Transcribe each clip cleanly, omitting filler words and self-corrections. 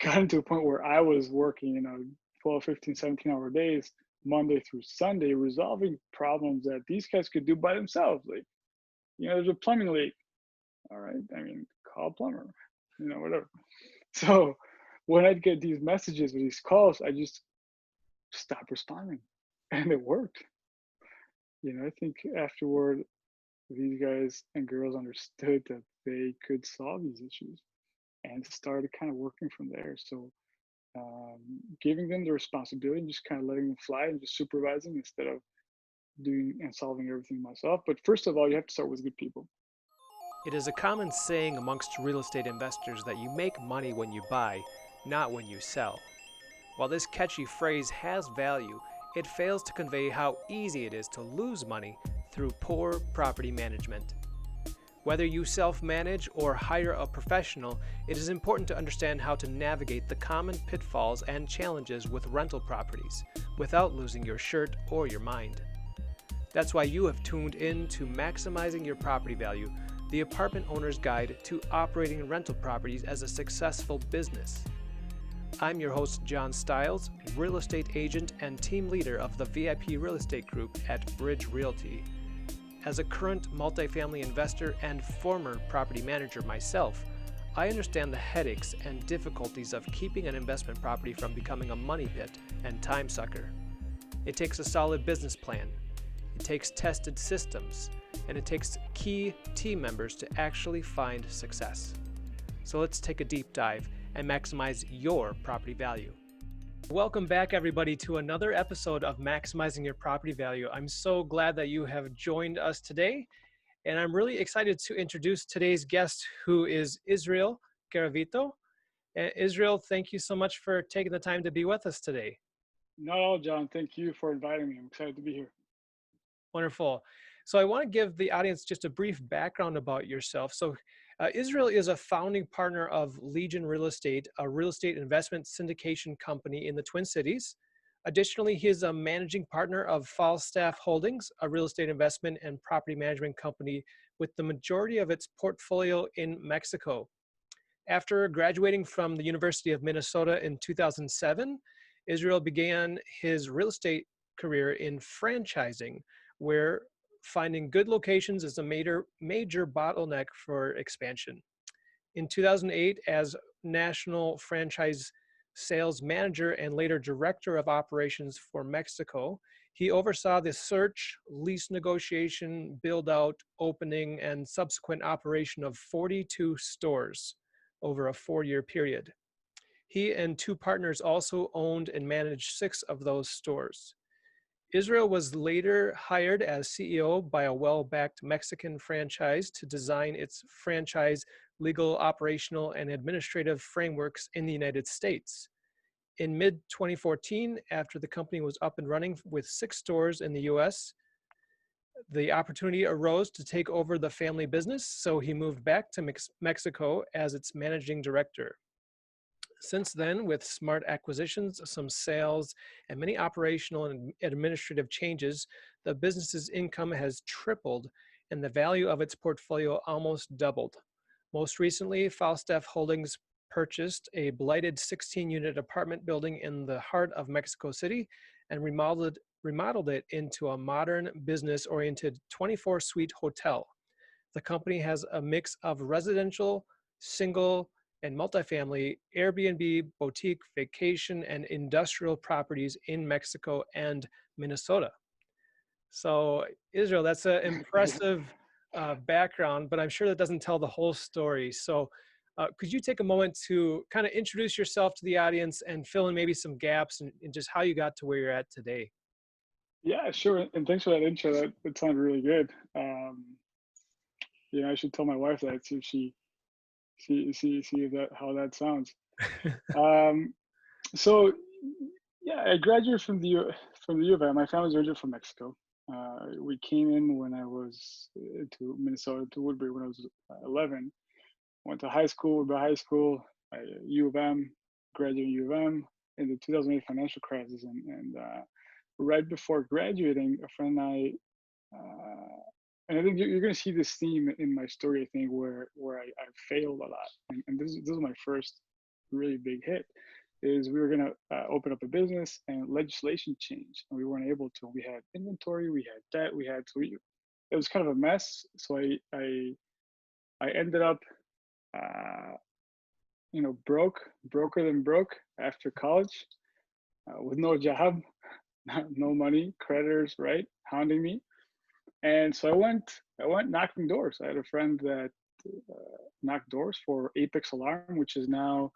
gotten to a point where I was working, 12, 15, 17-hour days, Monday through Sunday, resolving problems that these guys could do by themselves. Like, there's a plumbing leak. All right, I mean, call a plumber, whatever. So when I'd get these messages or these calls, I just stopped responding, and it worked. I think afterward, these guys and girls understood that they could solve these issues and started kind of working from there. So giving them the responsibility and just kind of letting them fly and just supervising instead of doing and solving everything myself. But first of all, you have to start with good people. It is a common saying amongst real estate investors that you make money when you buy, not when you sell. While this catchy phrase has value, it fails to convey how easy it is to lose money through poor property management. Whether you self-manage or hire a professional, it is important to understand how to navigate the common pitfalls and challenges with rental properties without losing your shirt or your mind. That's why you have tuned in to Maximizing Your Property Value, the apartment owner's guide to operating rental properties as a successful business. I'm your host, John Stiles, real estate agent and team leader of the VIP Real Estate Group at Bridge Realty. As a current multifamily investor and former property manager myself, I understand the headaches and difficulties of keeping an investment property from becoming a money pit and time sucker. It takes a solid business plan, it takes tested systems, and it takes key team members to actually find success. So let's take a deep dive and maximize your property value. Welcome back, everybody, to another episode of Maximizing Your Property Value. I'm so glad that you have joined us today, and I'm really excited to introduce today's guest, who is Israel Garavito. Israel, thank you so much for taking the time to be with us today. Not all, John. Thank you for inviting me. I'm excited to be here. Wonderful. So I want to give the audience just a brief background about yourself. So Israel is a founding partner of Legion Real Estate, a real estate investment syndication company in the Twin Cities. Additionally, he is a managing partner of Falstaff Holdings, a real estate investment and property management company with the majority of its portfolio in Mexico. After graduating from the University of Minnesota in 2007, Israel began his real estate career in franchising, where finding good locations is a major bottleneck for expansion. In 2008, as national franchise sales manager and later director of operations for Mexico, he oversaw the search, lease negotiation, build out, opening, and subsequent operation of 42 stores over a 4-year period. He and two partners also owned and managed 6 of those stores. Israel was later hired as CEO by a well-backed Mexican franchise to design its franchise legal, operational, and administrative frameworks in the United States. In mid-2014, after the company was up and running with 6 stores in the US, the opportunity arose to take over the family business, so he moved back to Mexico as its managing director. Since then, with smart acquisitions, some sales, and many operational and administrative changes, the business's income has tripled and the value of its portfolio almost doubled. Most recently, Falstaff Holdings purchased a blighted 16-unit apartment building in the heart of Mexico City and remodeled it into a modern, business-oriented 24-suite hotel. The company has a mix of residential, single, and multifamily, Airbnb, boutique, vacation, and industrial properties in Mexico and Minnesota. So, Israel, that's an impressive background, but I'm sure that doesn't tell the whole story. So, could you take a moment to kind of introduce yourself to the audience and fill in maybe some gaps in just how you got to where you're at today? Yeah, sure. And thanks for that intro. That sounded really good. I should tell my wife that, see if see if that how that sounds. Um, so yeah, I graduated from the U of M. My family's originally from Mexico. We came in when I was to Minnesota, to Woodbury, when I was 11. Went to high school, Woodbury High School, U of M, graduated U of M in the 2008 financial crisis, and right before graduating, a friend and I. And I think you're going to see this theme in my story. I think where I failed a lot, and this is my first really big hit is we were going to open up a business, and legislation changed and we weren't able to. We had inventory, we had debt, it was kind of a mess. So I ended up, uh, broker than broke after college, with no job, no money, creditors, right, hounding me. And so I went knocking doors. I had a friend that knocked doors for Apex Alarm, which is now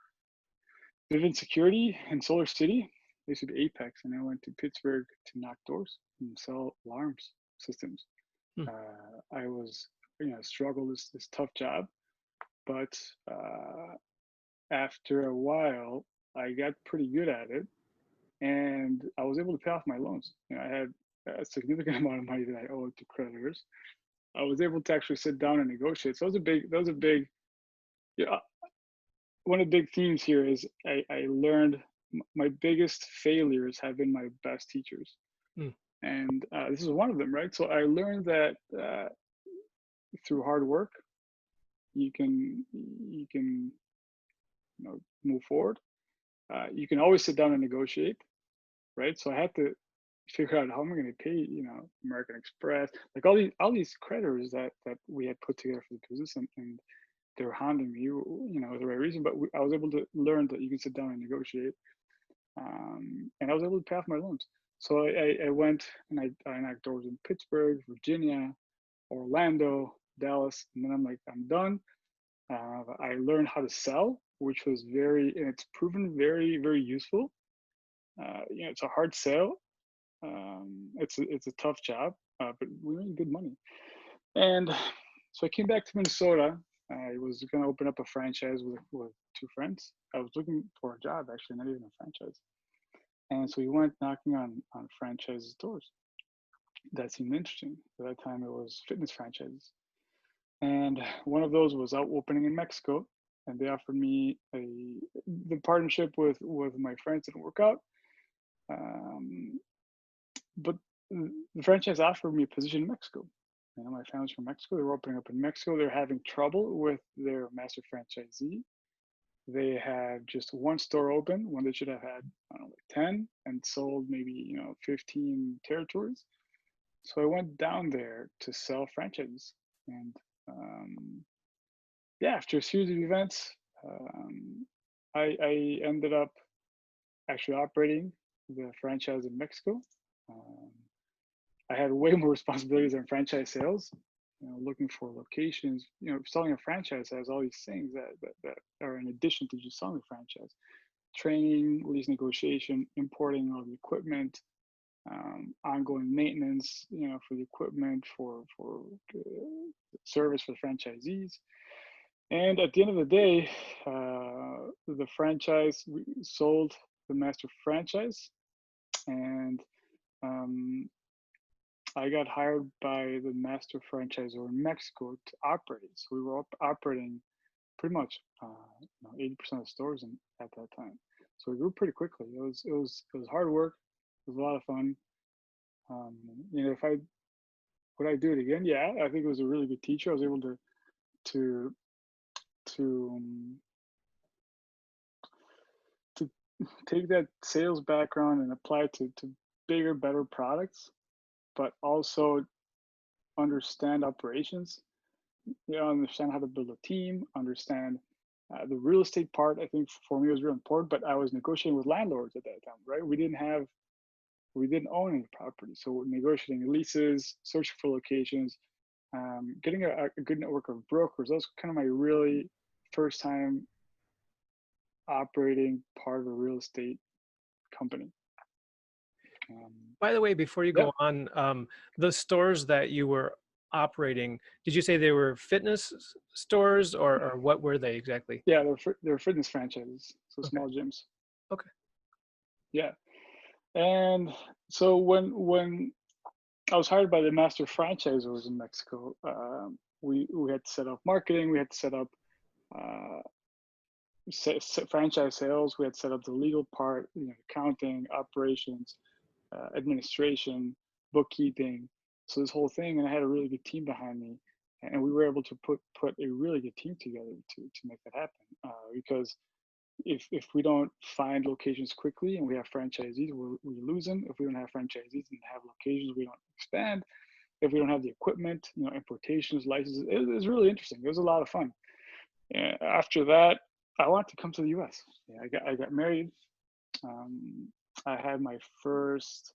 Vivint Security in Solar City. They used to be Apex, and I went to Pittsburgh to knock doors and sell alarms systems. Hmm. I was, struggled this tough job, but after a while, I got pretty good at it, and I was able to pay off my loans. I had a significant amount of money that I owed to creditors. I was able to actually sit down and negotiate. So that was a big, yeah. One of the big themes here is I learned my biggest failures have been my best teachers, Hmm. and this is one of them, right? So I learned that through hard work, you can move forward. You can always sit down and negotiate, right? So I had to figure out how am I going to pay, American Express, like all these creditors that we had put together for the business, and they were hounding me, with the right reason. But I was able to learn that you can sit down and negotiate, and I was able to pay off my loans. So I went and I knocked doors in Pittsburgh, Virginia, Orlando, Dallas, and then I'm like, I'm done. I learned how to sell, which was and it's proven very, very useful. It's a hard sale. It's a tough job, but we made good money. And so I came back to Minnesota. I was going to open up a franchise with two friends. I was looking for a job, actually, not even a franchise. And so we went knocking on franchise doors. That seemed interesting. At that time, it was fitness franchises. And one of those was out opening in Mexico. And they offered me the partnership with my friends didn't work out. But the franchise offered me a position in Mexico. My family's from Mexico. They were opening up in Mexico. They're having trouble with their master franchisee. They had just one store open when they should have had, I don't know, like 10, and sold maybe, 15 territories. So I went down there to sell franchises. And yeah, after a series of events, I ended up actually operating the franchise in Mexico. Um, I had way more responsibilities than franchise sales. Looking for locations. Selling a franchise has all these things that are in addition to just selling a franchise: training, lease negotiation, importing all the equipment, ongoing maintenance. For the equipment, for service for franchisees. And at the end of the day, the franchise we sold the master franchise, and I got hired by the master franchisor in Mexico to operate it. So we were operating pretty much 80% of stores at that time. So we grew pretty quickly. It was hard work. It was a lot of fun. If I would I do it again? Yeah, I think it was a really good teacher. I was able to to to take that sales background and apply it to bigger, better products, but also understand operations. Understand how to build a team, understand the real estate part. I think for me was real important, but I was negotiating with landlords at that time, right? We didn't own any property. So negotiating leases, searching for locations, getting a good network of brokers. That was kind of my really first time operating part of a real estate company. By the way, before you Yeah, go on, the stores that you were operating, did you say they were fitness stores, or what were they exactly? yeah, they're fitness franchises, so Okay. small gyms. Okay. Yeah, and so when I was hired by the master franchisors in Mexico, we had to set up marketing, we had to set up uh, franchise sales, we had to set up the legal part, accounting, operations, administration, bookkeeping. So this whole thing, and I had a really good team behind me, and we were able to put a really good team together to make that happen. Because if we don't find locations quickly and we have franchisees, we lose them. If we don't have franchisees and have locations, we don't expand. If we don't have the equipment, importations, licenses, it was really interesting. It was a lot of fun. And after that, I wanted to come to the U.S. Yeah, I got married. Um, I had my first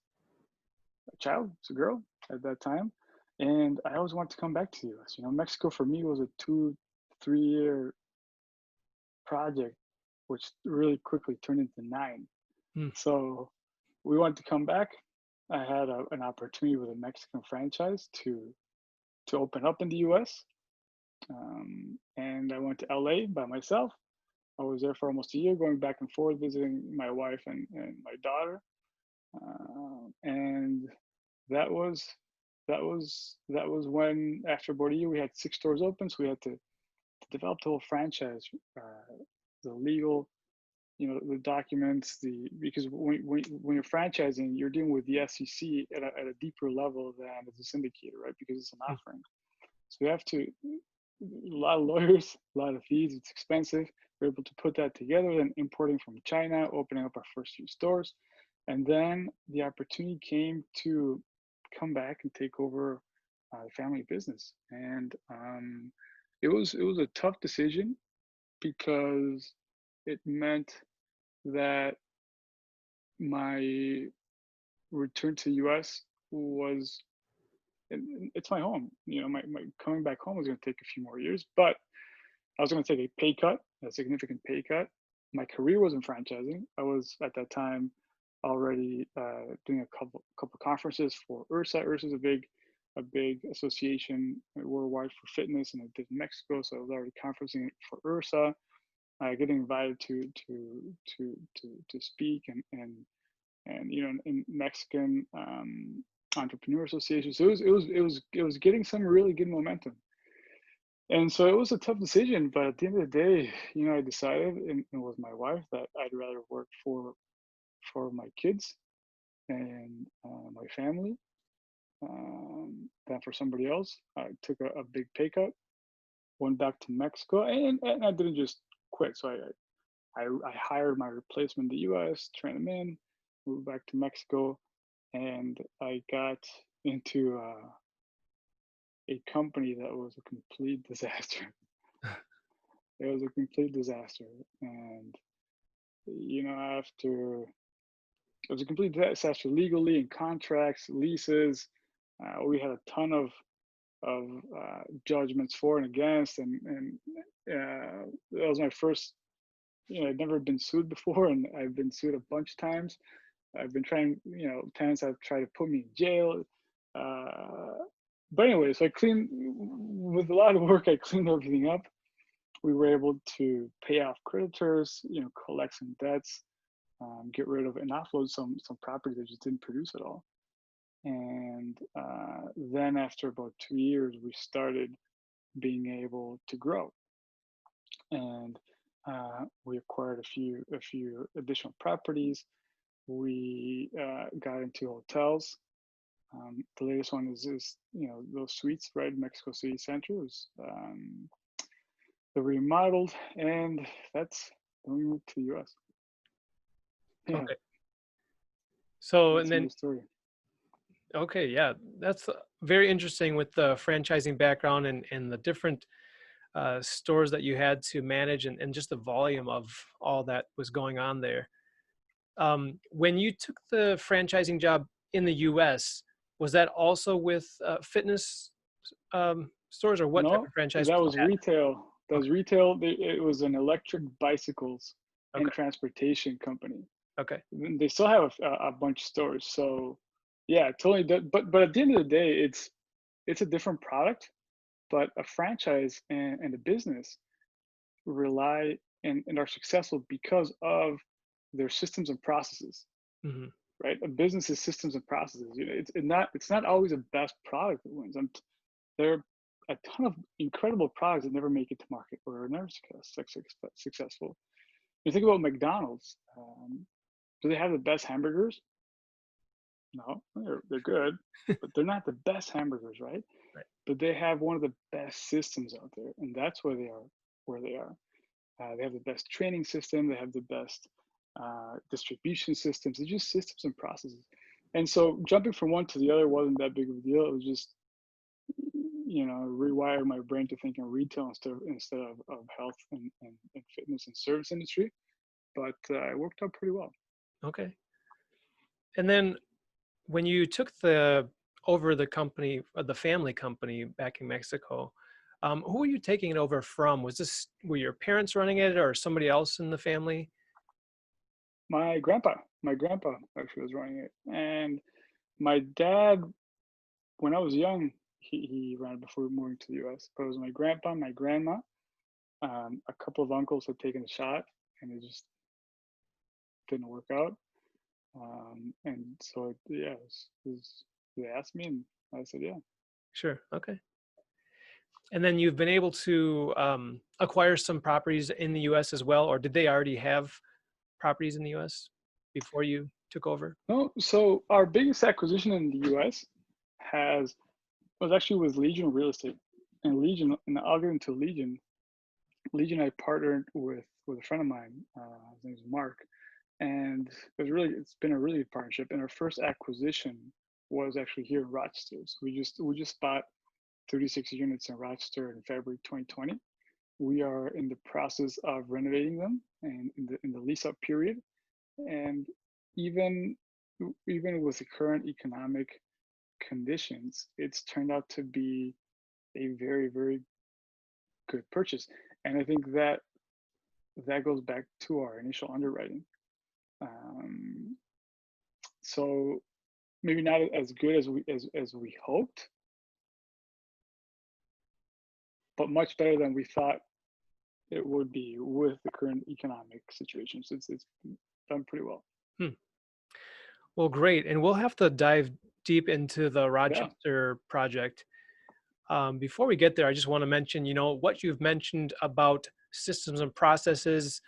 child. It's a girl at that time, and I always wanted to come back to the U.S. Mexico for me was a 2, 3 year project, which really quickly turned into 9. Mm. So we wanted to come back. I had an opportunity with a Mexican franchise to open up in the U.S. And I went to LA by myself. I was there for almost a year, going back and forth, visiting my wife and my daughter. And that was when, after about a year, we had 6 stores open. So we had to develop the whole franchise, the legal, the documents, because when you're franchising, you're dealing with the SEC at a deeper level than as a syndicator, right? Because it's an Mm. offering. So we have to, a lot of lawyers, a lot of fees. It's expensive. We're able to put that together, then importing from China, opening up our first few stores. And then the opportunity came to come back and take over the family business. And it was a tough decision because it meant that my return to the US was, it's my home. My coming back home was going to take a few more years, but I was going to take a pay cut, a significant pay cut. My career was in franchising. I was at that time already doing a couple conferences for URSA. URSA is a big association worldwide for fitness, and I did in Mexico, so I was already conferencing for URSA. Getting invited to speak and in Mexican entrepreneur associations. So it was getting some really good momentum. And so it was a tough decision, but at the end of the day, I decided, and with my wife, that I'd rather work for my kids and my family than for somebody else. I took a big pay cut, went back to Mexico, and I didn't just quit. So I hired my replacement in the U.S., trained him in, moved back to Mexico, and I got into a company that was a complete disaster. It was a complete disaster, and after it was a complete disaster legally, in contracts, leases. We had a ton of judgments for and against, and that was my first. I've never been sued before, and I've been sued a bunch of times. I've been trying, tenants have tried to put me in jail. Uh, but anyway, so with a lot of work, I cleaned everything up. We were able to pay off creditors, collect some debts, get rid of and offload some properties that just didn't produce at all. And then after about 2 years, we started being able to grow, and we acquired a few additional properties. We got into hotels. The latest one is those suites right in Mexico City Center. They're remodeled, and that's when we moved to the U.S. Yeah, Okay. So, and that's my then, story. okay, yeah, that's very interesting with the franchising background and the different stores that you had to manage and just the volume of all that was going on there. When you took the franchising job in the US, was that also with fitness stores, or what type No, of franchise that was was that? retail. That was Okay. retail. It was an electric bicycles and Okay. transportation company. Okay. They still have a bunch of stores. So yeah, totally. But at the end of the day, it's a different product. But a franchise and a business rely and are successful because of their systems and processes, Hmm. right? A business's systems and processes. It's not always the best product that wins. There are a ton of incredible products that never make it to market or are never successful. You think about McDonald's. Do they have the best hamburgers? No, they're good, but they're not the best hamburgers, right? Right. But they have one of the best systems out there, and that's where they are. They have the best training system. They have the best distribution systems. They're just systems and processes. And so jumping from one to the other wasn't that big of a deal. It was just, rewire my brain to think in retail instead of health and fitness and service industry. But it worked out pretty well. Okay. And then when you took the over the company, the family company back in Mexico, who were you taking it over from? Were your parents running it or somebody else in the family? My grandpa actually was running it, and my dad, when I was young, he ran it before moving to the U.S. But it was my grandpa, my grandma, a couple of uncles had taken a shot, and it just didn't work out. And so yeah, they asked me, and I said yeah. Sure. Okay. And then you've been able to acquire some properties in the U.S. as well, or did they already have properties in the U.S. before you took over? No, so our biggest acquisition in the U.S. has was actually with Legion Real Estate, and Legion, and I'll get into Legion. Legion, I partnered with a friend of mine. His name is Mark, and it's been a really good partnership. And our first acquisition was actually here in Rochester. So we just bought 36 units in Rochester in February 2020. We are in the process of renovating them and in the lease up period. And even even with the current economic conditions, it's turned out to be a very, very good purchase. And I think that goes back to our initial underwriting. Um, so maybe not as good as we hoped, but much better than we thought it would be with the current economic situation. So it's done pretty well. Hmm. Well, great. And we'll have to dive deep into the Yeah. Rochester project. Before we get there, I just want to mention, what you've mentioned about systems and processes.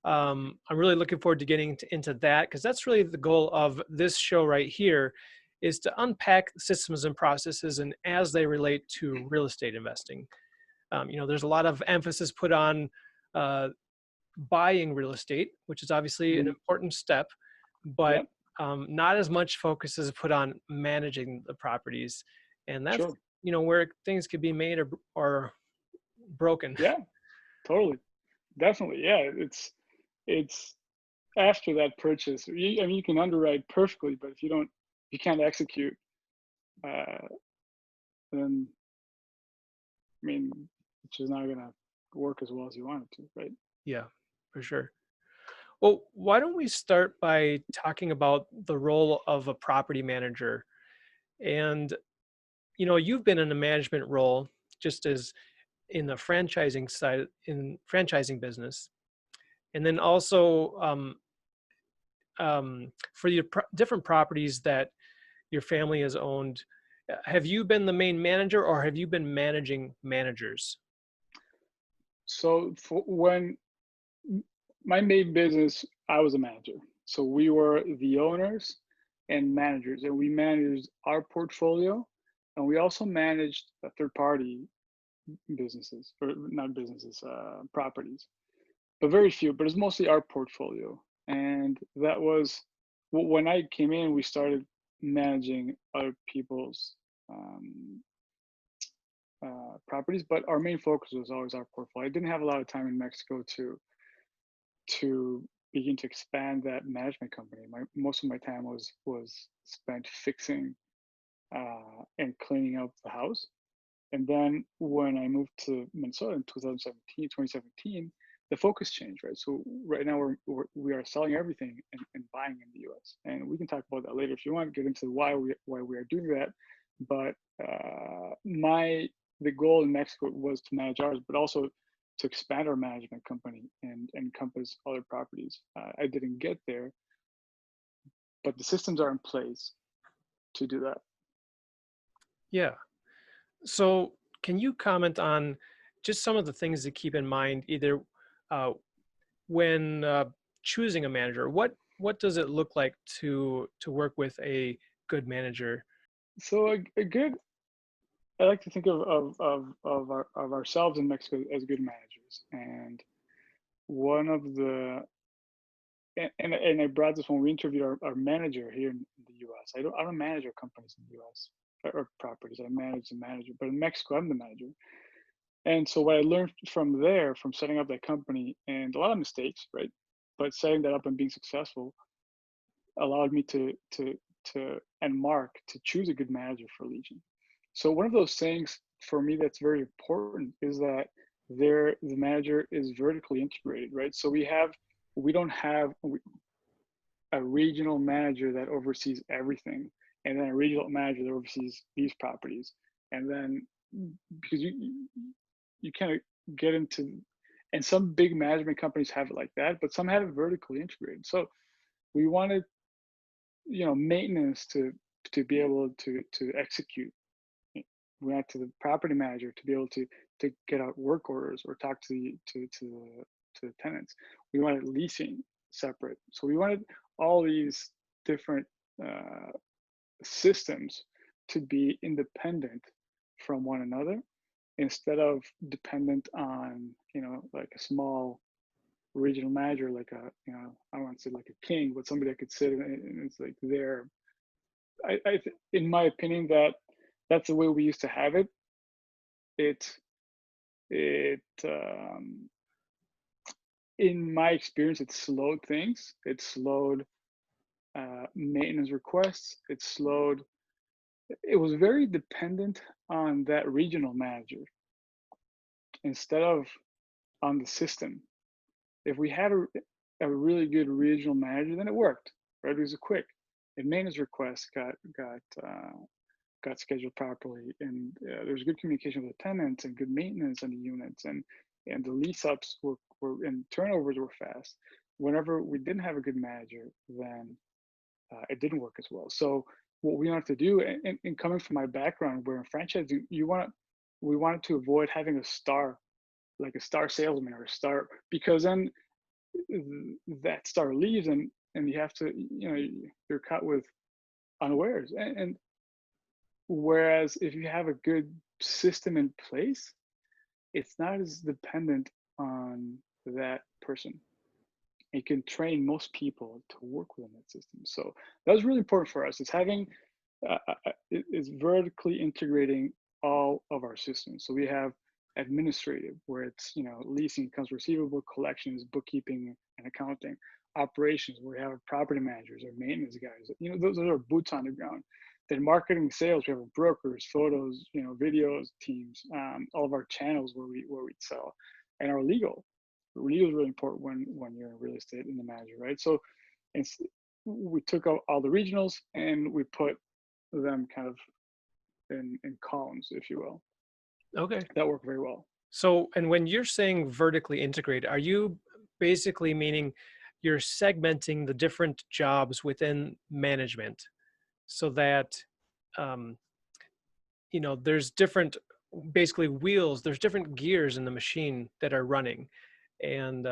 I'm really looking forward to getting into that because that's really the goal of this show right here is to unpack systems and processes and as they relate to real estate investing. There's a lot of emphasis put on uh, buying real estate, which is obviously an Mhm. important step, but Yep. not as much focus is put on managing the properties. And that's, Sure. where things could be made or broken. Yeah. Totally. Definitely. Yeah. It's after that purchase. I mean, you can underwrite perfectly, but if you can't execute, uh, then I mean, it's just not gonna work as well as you want it to, right? Yeah, for sure. Well, why don't we start by talking about the role of a property manager? And, you've been in a management role just as in the franchising side, in franchising business. And then also for your different properties that your family has owned, have you been the main manager or have you been managing managers? So when my main business, I was a manager. So we were the owners and managers, and we managed our portfolio, and we also managed third party businesses, or not businesses, properties, but very few. But it's mostly our portfolio, and that was when I came in. We started managing other people's um, properties, but our main focus was always our portfolio. I didn't have a lot of time in Mexico to begin to expand that management company. Most of my time was spent fixing and cleaning up the house. And then when I moved to Minnesota in 2017, the focus changed, right? So right now we are selling everything and buying in the U.S. And we can talk about that later if you want. Get into why we are doing that. But the goal in Mexico was to manage ours, but also to expand our management company and encompass other properties. I didn't get there, but the systems are in place to do that. Yeah. So can you comment on just some of the things to keep in mind, either uh, when choosing a manager? What does it look like to work with a good manager? So a good I like to think of ourselves in Mexico as good managers, and one of the and I brought this when we interviewed our manager here in the U.S. I don't manage our companies in the U.S. or properties. I manage the manager, but in Mexico I'm the manager. And so what I learned from there, from setting up that company, and a lot of mistakes, right? But setting that up and being successful allowed me to and Mark to choose a good manager for Legion. So one of those things for me that's very important is that the manager is vertically integrated, right? So we don't have a regional manager that oversees everything, and then a regional manager that oversees these properties, and then because you kind of get into, and some big management companies have it like that, but some have it vertically integrated. So we wanted, maintenance to be able to execute. We went to the property manager to be able to get out work orders or talk to the tenants. We wanted leasing separate. So we wanted all these different uh, systems to be independent from one another instead of dependent on, like a small regional manager, like I don't want to say like a king, but somebody that could sit and it's like there. In my opinion, that's the way we used to have it. It it In my experience, it slowed things. It slowed maintenance requests. It was very dependent on that regional manager instead of on the system. If we had a really good regional manager, then it worked, right? It was quick. And maintenance requests got scheduled properly, and there was good communication with the tenants and good maintenance on the units, and the lease ups were and turnovers were fast. Whenever we didn't have a good manager, then it didn't work as well. So what we wanted to do, and coming from my background, where in franchising, we wanted to avoid having a star, like a star salesman or a star, because then that star leaves, and you have to, you're caught with unawares. And whereas if you have a good system in place, it's not as dependent on that person. You can train most people to work within that system. So that was really important for us. It's vertically integrating all of our systems. So we have administrative, where it's, leasing, accounts receivable, collections, bookkeeping, and accounting. Operations, where we have our property managers, our maintenance guys. Those are boots on the ground. Then marketing, sales, we have our brokers, photos, videos teams, all of our channels where we sell, and our legal. Legal is really important when you're in real estate in the manager, right? So we took out all the regionals and we put them kind of in columns, if you will. Okay. That worked very well. So, and when you're saying vertically integrated, are you basically meaning you're segmenting the different jobs within management so that, there's different, basically wheels, there's different gears in the machine that are running, and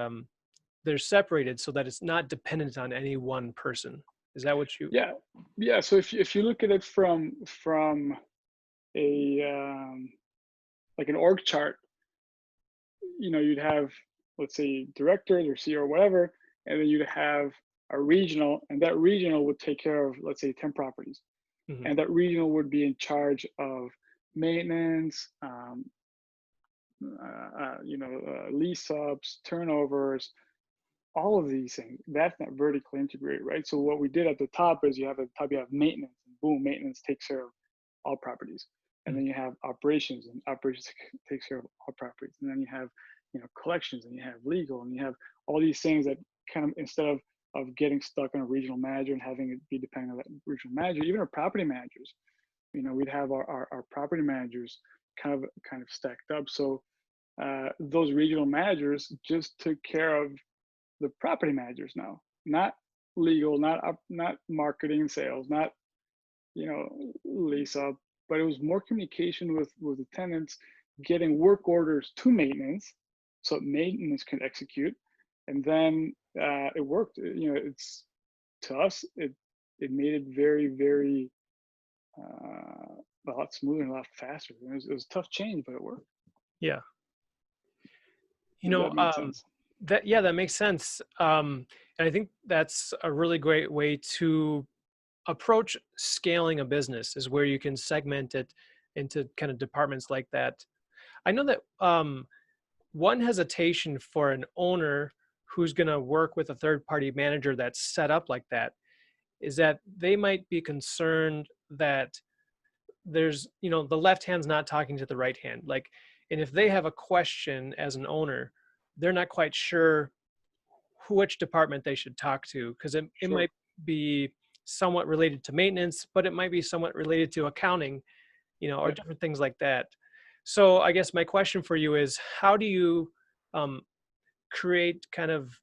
they're separated so that it's not dependent on any one person. Is that what you? Yeah. So if you look at it from a like an org chart, you'd have, let's say, director or CEO or whatever, and then you'd have a regional, and that regional would take care of, let's say, 10 properties. Mhm. And that regional would be in charge of maintenance, lease ups, turnovers, all of these things. That's not vertically integrated, right? So what we did at the top is you have maintenance, and boom, maintenance takes care of all properties. And then you have operations, and operations takes care of all properties. And then you have, collections, and you have legal, and you have all these things that kind of, instead of getting stuck on a regional manager and having it be dependent on that regional manager, even our property managers, we'd have our property managers kind of stacked up. So those regional managers just took care of the property managers now, not legal, not marketing and sales, not, lease up, but it was more communication with the tenants, getting work orders to maintenance so maintenance can execute. And then it worked. It's, to us, it made it very, very a lot smoother and a lot faster. It was a tough change, but it worked. Yeah. If that made sense. that makes sense. And I think that's a really great way to approach scaling a business, is where you can segment it into kind of departments like that. I know that one hesitation for an owner who's going to work with a third party manager that's set up like that is that they might be concerned that there's, the left hand's not talking to the right hand. Like, and if they have a question as an owner, they're not quite sure which department they should talk to, because it Sure. might be somewhat related to maintenance, but it might be somewhat related to accounting, or Yeah. different things like that. So I guess my question for you is, how do you um, create kind of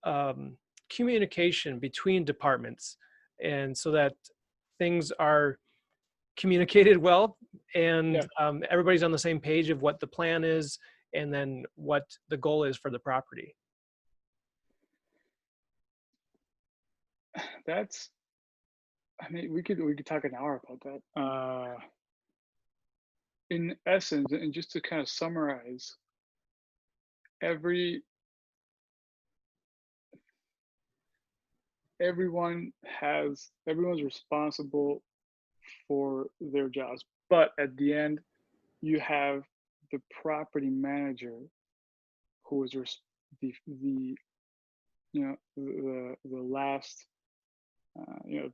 um, communication between departments, and so that things are communicated well, Yeah. and everybody's on the same page of what the plan is and then what the goal is for the property? That's, I mean, we could talk an hour about that. In essence, and just to kind of summarize, every everyone's responsible for their jobs, but at the end, you have the property manager who is the the last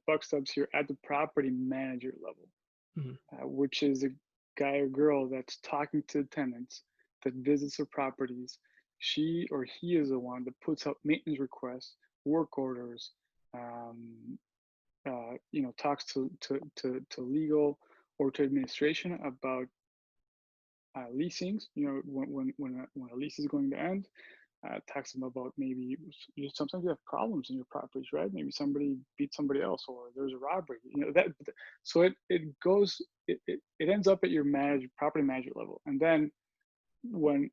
buck stops here at the property manager level, Mhm. which is a guy or girl that's talking to the tenants, that visits their properties. She or he is the one that puts up maintenance requests, work orders, um, talks to legal or to administration about leasings. When a lease is going to end, talks to them about maybe sometimes you have problems in your properties, right? Maybe somebody beat somebody else, or there's a robbery. So it ends up at your property manager level, and then when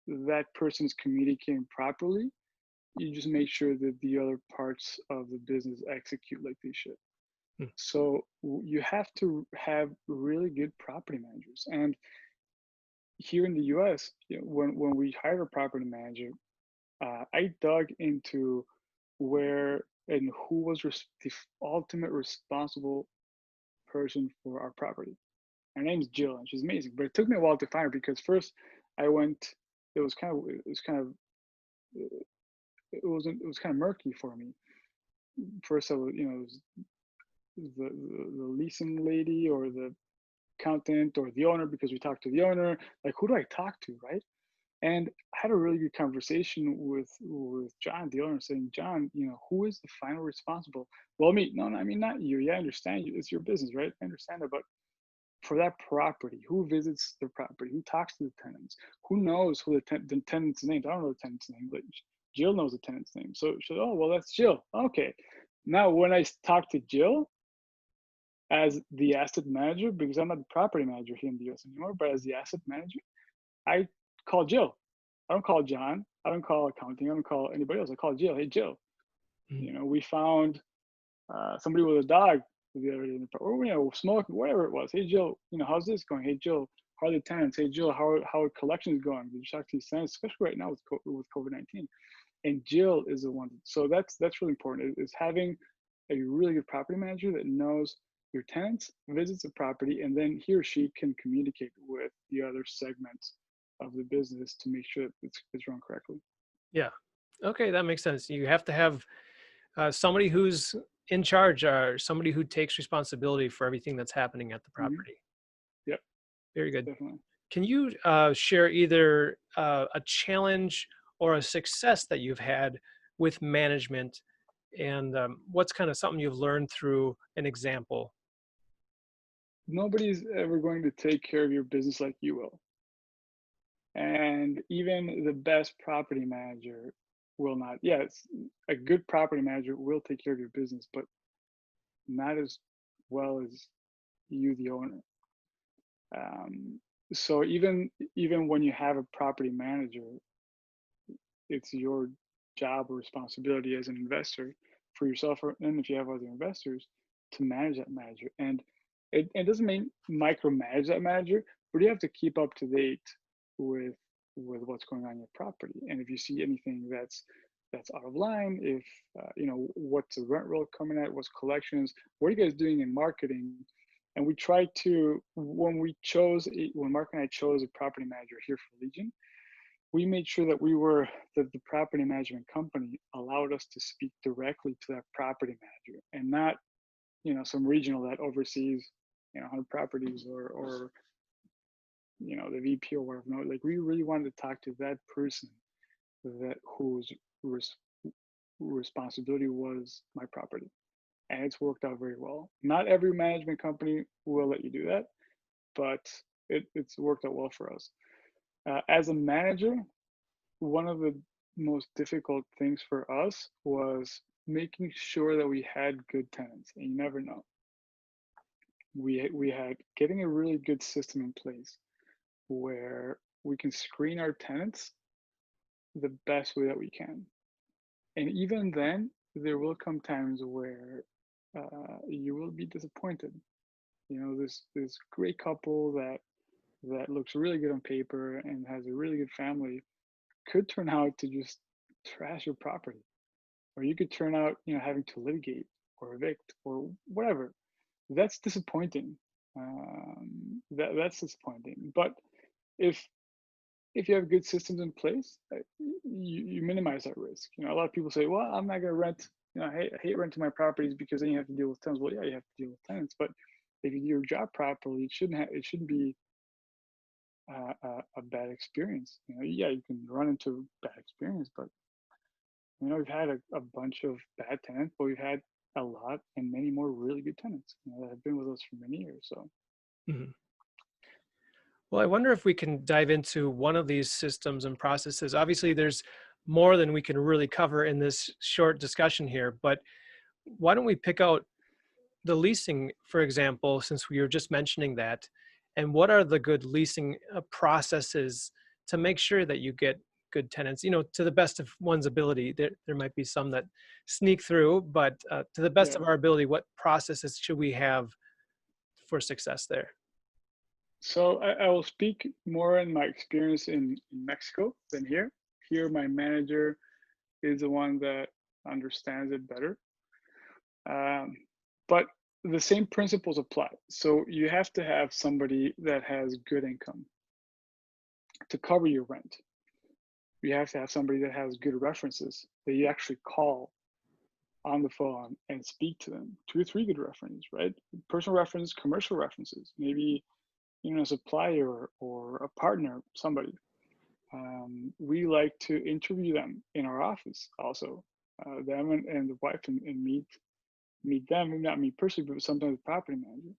that person is communicating properly, you just make sure that the other parts of the business execute like they should. Mm. So you have to have really good property managers. And here in the US, when we hire a property manager, I dug into where and who was the ultimate responsible person for our property. Her name's Jill, and she's amazing. But it took me a while to find her because first I went. It was kind of murky for me. First, I was, it was the leasing lady or the accountant or the owner, because we talked to the owner. Like, who do I talk to, right? And I had a really good conversation with John, the owner, saying, John, who is the final responsible? Well, me, no, no, I mean, not you. Yeah, I understand you. It's your business, right? I understand that. But for that property, who visits the property? Who talks to the tenants? Who knows who the tenant's name? I don't know the tenant's name, but Jill knows the tenant's name. So she said, oh, well, that's Jill. Okay. Now, when I talk to Jill as the asset manager, because I'm not the property manager here in the US anymore, but as the asset manager, I call Jill. I don't call John. I don't call accounting. I don't call anybody else. I call Jill. Hey, Jill. Mhm. We found somebody with a dog the other day, or smoking, whatever it was. Hey, Jill. How's this going? Hey, Jill. How are the tenants? Hey, Jill. How are collections going? Did you talk to these tenants, especially right now with COVID-19? And Jill is the one. So that's really important. Is having a really good property manager that knows your tenants, visits the property, and then he or she can communicate with the other segments of the business to make sure that it's run correctly. Yeah. Okay, that makes sense. You have to have somebody who's in charge, or somebody who takes responsibility for everything that's happening at the Hmm. property. Yep, Very good. definitely. Can you share either a challenge or a success that you've had with management, and what's kind of something you've learned through an example? Nobody's ever going to take care of your business like you will. And even the best property manager will not. Yes, a good property manager will take care of your business, but not as well as you, the owner. So even when you have a property manager, it's your job or responsibility as an investor for yourself, and if you have other investors, to manage that manager. And it doesn't mean micromanage that manager, but you have to keep up to date with with what's going on in your property. And if you see anything that's out of line, if what's the rent roll coming at, what's collections, what are you guys doing in marketing? And we tried to, when Mark and I chose a property manager here for Legion, we made sure that the property management company allowed us to speak directly to that property manager, and not some regional that oversees 100 properties, or the VP or whatever. No, like, we really wanted to talk to that person whose responsibility was my property, and it's worked out very well. Not every management company will let you do that, but it's worked out well for us. As a manager, one of the most difficult things for us was making sure that we had good tenants, and you never know. We had getting a really good system in place where we can screen our tenants the best way that we can. And even then, there will come times where you will be disappointed. This great couple that looks really good on paper and has a really good family could turn out to just trash your property, or you could turn out having to litigate or evict or whatever. That's disappointing. That's disappointing. But if you have good systems in place, you minimize that risk. A lot of people say, well, I'm not going to rent. I hate renting my properties because then you have to deal with tenants. Well, yeah, you have to deal with tenants, but if you do your job properly, it shouldn't be a bad experience. Yeah, you can run into bad experience, but we've had a bunch of bad tenants, but we've had a lot and many more really good tenants that have been with us for many years. So. Mhm. Well, I wonder if we can dive into one of these systems and processes. Obviously, there's more than we can really cover in this short discussion here, but why don't we pick out the leasing, for example, since we were just mentioning that, and what are the good leasing processes to make sure that you get good tenants, to the best of one's ability. There might be some that sneak through, but to the best Yeah. of our ability, what processes should we have for success there? So I will speak more in my experience in Mexico than here. Here, my manager is the one that understands it better. But the same principles apply. So you have to have somebody that has good income to cover your rent. You have to have somebody that has good references that you actually call on the phone and speak to them. 2 or 3 good references, right? Personal references, commercial references, maybe a supplier or a partner, somebody. We like to interview them in our office also, them and the wife, and meet them, maybe not me personally, but sometimes the property manager.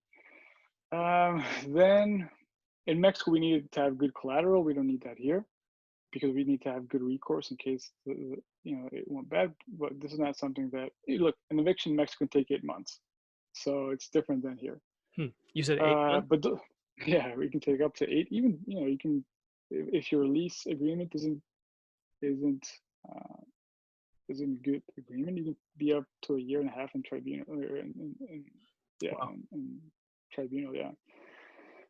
Then in Mexico, we needed to have good collateral. We don't need that here because we need to have good recourse in case it went bad. But this is not something that, look, an eviction in Mexico can take 8 months, so it's different than here. You said 8 months? But yeah, we can take up to 8. Even you can, if your lease agreement isn't good agreement, you can be up to 1.5 years in tribunal, or Wow. in tribunal, yeah.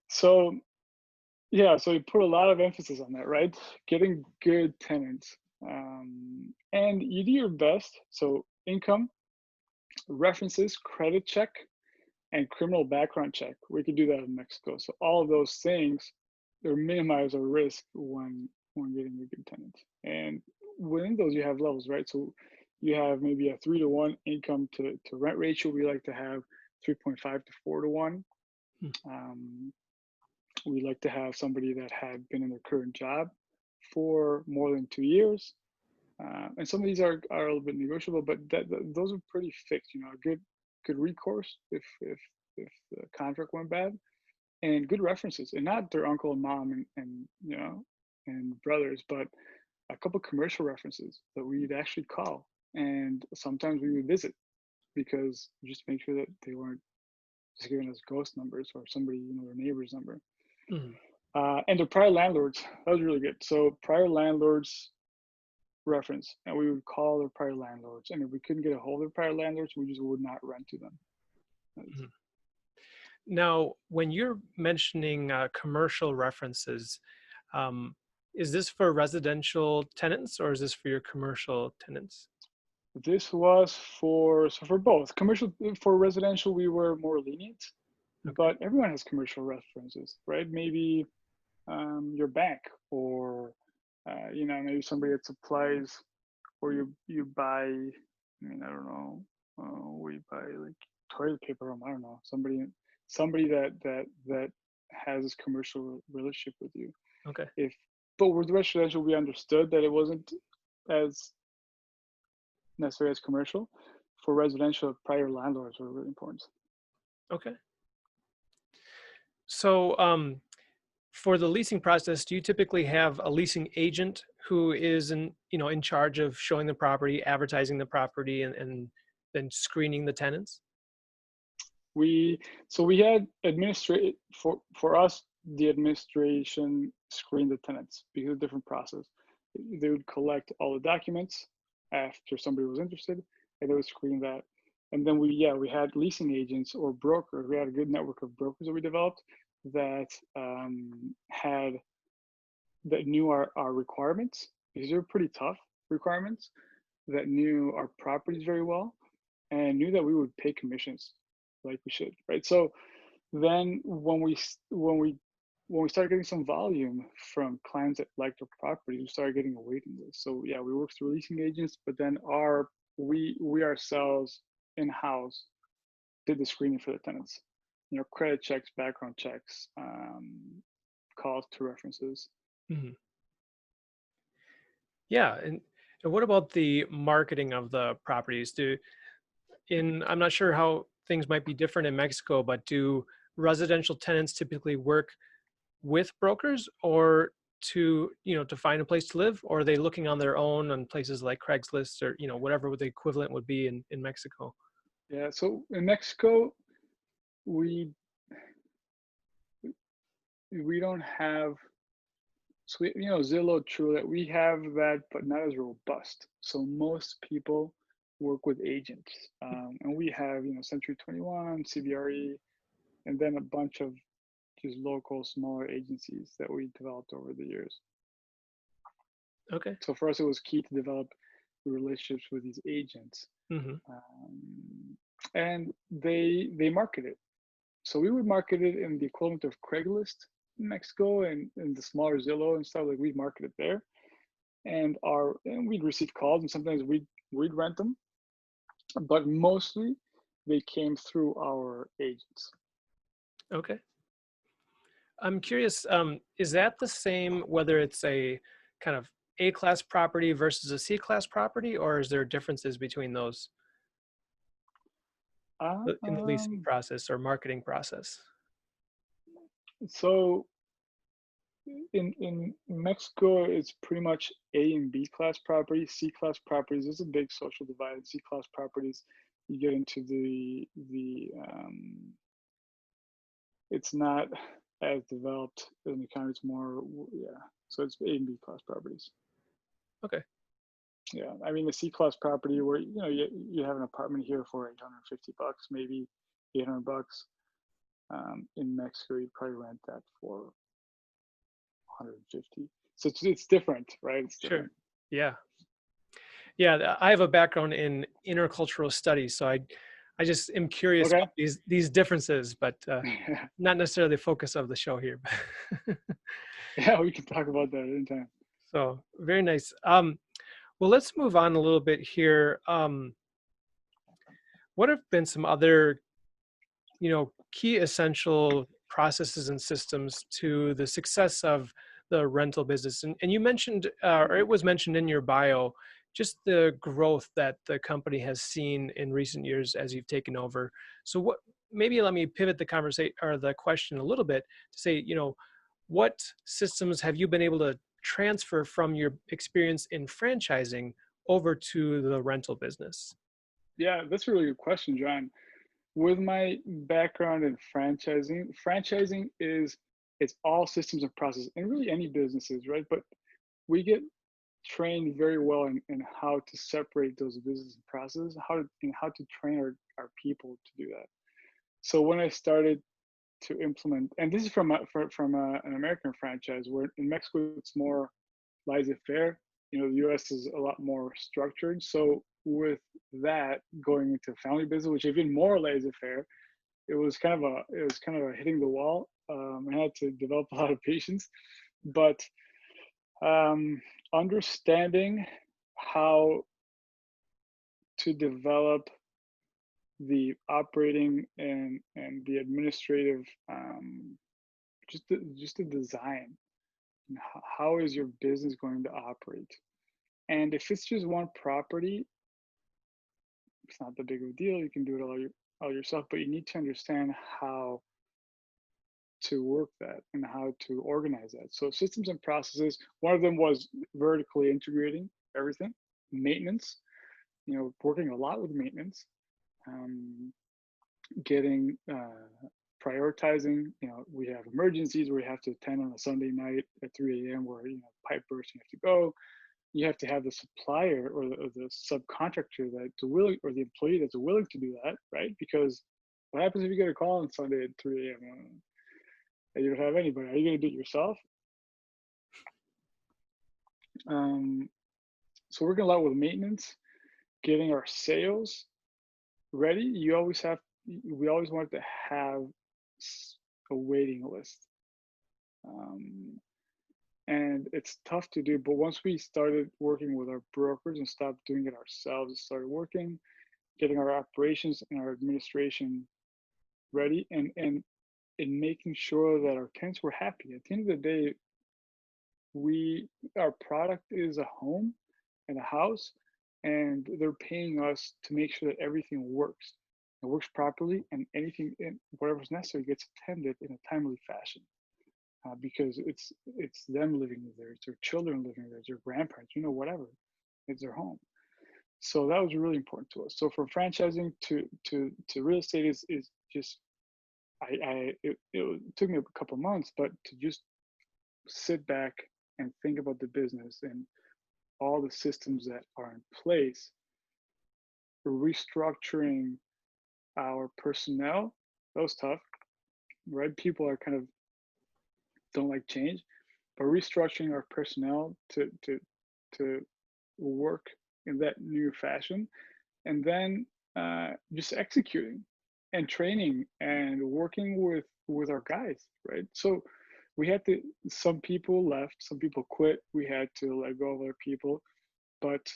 So yeah, so you put a lot of emphasis on that, right? Getting good tenants, and you do your best. So income, references, credit check, and criminal background check. We could do that in Mexico. So all of those things, they minimize our risk when getting a good tenant. And within those, you have levels, right? So you have maybe a 3-to-1 income to rent ratio. We like to have 3.5 to 4-to-1. We like to have somebody that had been in their current job for more than 2 years. And some of these are a little bit negotiable, but those are pretty fixed. Good recourse if the contract went bad, and good references, and not their uncle and mom and brothers, but a couple commercial references that we'd actually call, and sometimes we would visit because just make sure that they weren't just giving us ghost numbers or somebody their neighbor's number. And the prior landlords, that was really good. So prior landlords reference, and we would call their prior landlords, and if we couldn't get a hold of their prior landlords, we just would not rent to them. Now, when you're mentioning commercial references, Is this for residential tenants or is this for your commercial tenants? This was for both commercial. For residential, we were more lenient, Okay. but everyone has commercial references, right? Maybe your bank, or maybe somebody that supplies, or you buy. I mean, I don't know. We buy like toilet paper from, I don't know, somebody that has this commercial relationship with you. Okay. If But with residential, we understood that it wasn't as necessary as commercial. For residential, prior landlords were really important. Okay. So, for the leasing process, do you typically have a leasing agent who is in charge of showing the property, advertising the property, and then screening the tenants? We had administrate for us. The administration screened the tenants because of a different process. They would collect all the documents after somebody was interested, and they would screen that. And then we had leasing agents or brokers. We had a good network of brokers that we developed that had that knew our requirements, because they're pretty tough requirements, that knew our properties very well and knew that we would pay commissions like we should, right? So then when we started getting some volume from clients that liked our properties, we started getting a waiting list. So yeah, we worked through leasing agents, but then we ourselves in house did the screening for the tenants. Credit checks, background checks, calls to references. Mhm. Yeah, and what about the marketing of the properties? I'm not sure how things might be different in Mexico, but do residential tenants typically work with brokers or to find a place to live, or are they looking on their own on places like Craigslist or whatever the equivalent would be in Mexico? Yeah, so in Mexico, we we don't have, so Zillow, true that we have that, but not as robust. So most people work with agents, and we have Century 21, CBRE, and then a bunch of just local smaller agencies that we developed over the years. Okay. So for us, it was key to develop relationships with these agents, Hmm. and they market it. So we would market it in the equivalent of Craigslist in Mexico, and the smaller Zillow and stuff, like we'd market it there, and we'd receive calls, and sometimes we'd rent them, but mostly they came through our agents. Okay. I'm curious, is that the same whether it's a kind of A class property versus a C class property, or is there differences between those in the leasing Um, process or marketing process? so in Mexico, it's pretty much A and B class properties. C class properties, there's a big social divide. C class properties, you get into it's not as developed in the county. It's more, yeah. So it's A and B class properties. Okay. Yeah, I mean the C class property where you have an apartment here for $850, maybe $800. In Mexico, you'd probably rent that for 150. So it's different, right? It's Sure. different. Yeah. Yeah. I have a background in intercultural studies, so I just am curious Okay. about these differences, but not necessarily the focus of the show here. Yeah, we can talk about that anytime. So very nice. Well, let's move on a little bit here. What have been some other, key essential processes and systems to the success of the rental business? And you mentioned, or it was mentioned in your bio, just the growth that the company has seen in recent years as you've taken over. So maybe let me pivot the conversation or the question a little bit to say, what systems have you been able to transfer from your experience in franchising over to the rental business? Yeah, that's a really good question, John. With my background in franchising is, it's all systems and process, and really any businesses, right? But we get trained very well in how to separate those business processes, how to train our people to do that. So when I started to implement, and this is from an American franchise, where in Mexico it's more laissez-faire. You know, the US is a lot more structured. So with that going into family business, which even more laissez-faire, it was kind of a hitting the wall. I had to develop a lot of patience, but um, understanding how to develop the operating and the administrative, just the design. How is your business going to operate? And if it's just one property, it's not that big of a deal. You can do it all yourself, but you need to understand how to work that and how to organize that. So systems and processes, one of them was vertically integrating everything, maintenance, you know, working a lot with maintenance, um, getting prioritizing. You know, we have emergencies where you have to attend on a Sunday night at 3 a.m. where, you know, pipe burst, you have to go. You have to have the supplier or the subcontractor that's willing, or the employee that's willing to do that, right? Because what happens if you get a call on Sunday at 3 a.m. and you don't have anybody? Are you going to do it yourself? Um, so working a lot with maintenance, getting our sales ready. We always wanted to have a waiting list. Um, and it's tough to do, but once we started working with our brokers and stopped doing it ourselves, it started working, getting our operations and our administration ready, and in making sure that our tenants were happy. At the end of the day, our product is a home and a house, and they're paying us to make sure that everything works. It works properly, and anything, whatever's necessary, gets attended in a timely fashion. Because it's them living there, it's their children living there, it's their grandparents, you know, whatever, it's their home. So that was really important to us. So from franchising to real estate is just it took me a couple of months, but to just sit back and think about the business and all the systems that are in place, restructuring our personnel, that was tough, right? People are kind of don't like change, but restructuring our personnel to work in that new fashion, and then just executing and training and working with our guys, right? So we had to, some people left, some people quit, we had to let go of other people, but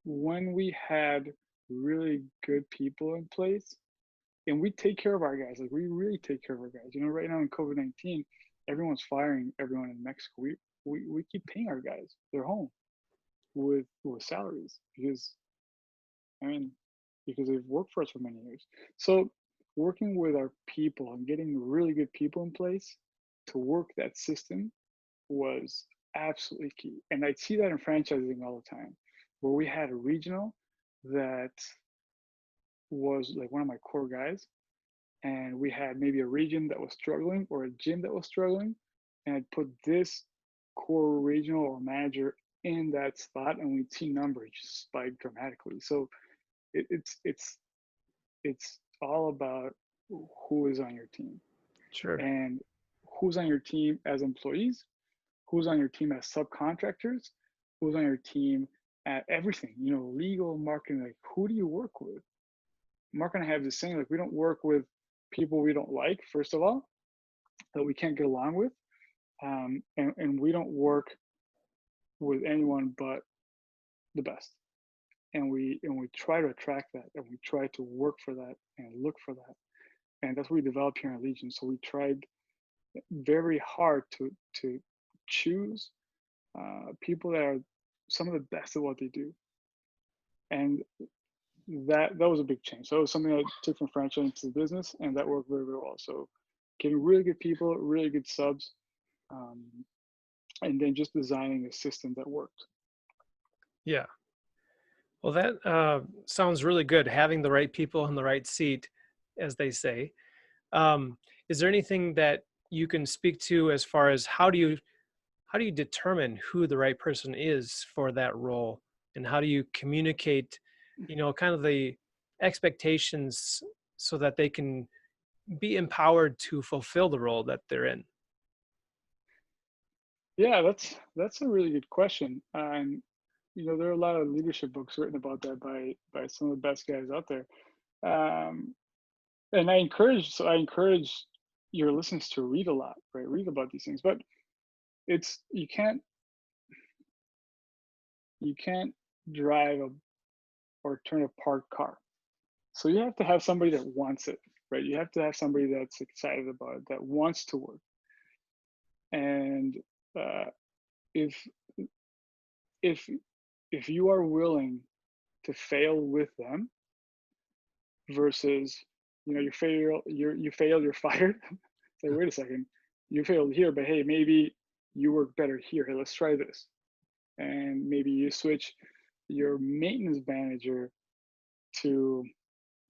when we had really good people in place, and we take care of our guys, like we really take care of our guys. You know, right now in COVID-19, everyone's firing everyone in Mexico. We keep paying our guys. They're home with salaries because, I mean, because they've worked for us for many years. So working with our people and getting really good people in place to work that system was absolutely key. And I see that in franchising all the time, where we had a regional that was like one of my core guys, and we had maybe a region that was struggling or a gym that was struggling, and I'd put this core regional or manager in that spot, and we'd see numbers just spike dramatically. So it's all about who is on your team, Sure. and who's on your team as employees, who's on your team as subcontractors, who's on your team at everything, you know, legal, marketing, like who do you work with? Mark and I have the same, like we don't work with people we don't like, first of all, that we can't get along with. And we don't work with anyone but the best. And we try to attract that, and we try to work for that and look for that. And that's what we developed here in Legion. So we tried very hard to choose people that are some of the best at what they do. And that was a big change. So it was something I took from franchising to the business, and that worked very, very well. So getting really good people, really good subs, and then just designing a system that worked. Yeah. Well, that sounds really good. Having the right people in the right seat, as they say. Is there anything that you can speak to as far as how do you determine who the right person is for that role, and how do you communicate, you know, kind of the expectations so that they can be empowered to fulfill the role that they're in? Yeah, that's a really good question. And there are a lot of leadership books written about that by some of the best guys out there. Um, and I encourage your listeners to read a lot, right? Read about these things. But it's you can't drive or turn a parked car. So you have to have somebody that wants it, right? You have to have somebody that's excited about it, that wants to work. And uh, if if if you are willing to fail with them versus you fail, you're fired. Say, wait a second, you failed here, but hey, maybe you work better here. Hey, let's try this. And maybe you switch your maintenance manager to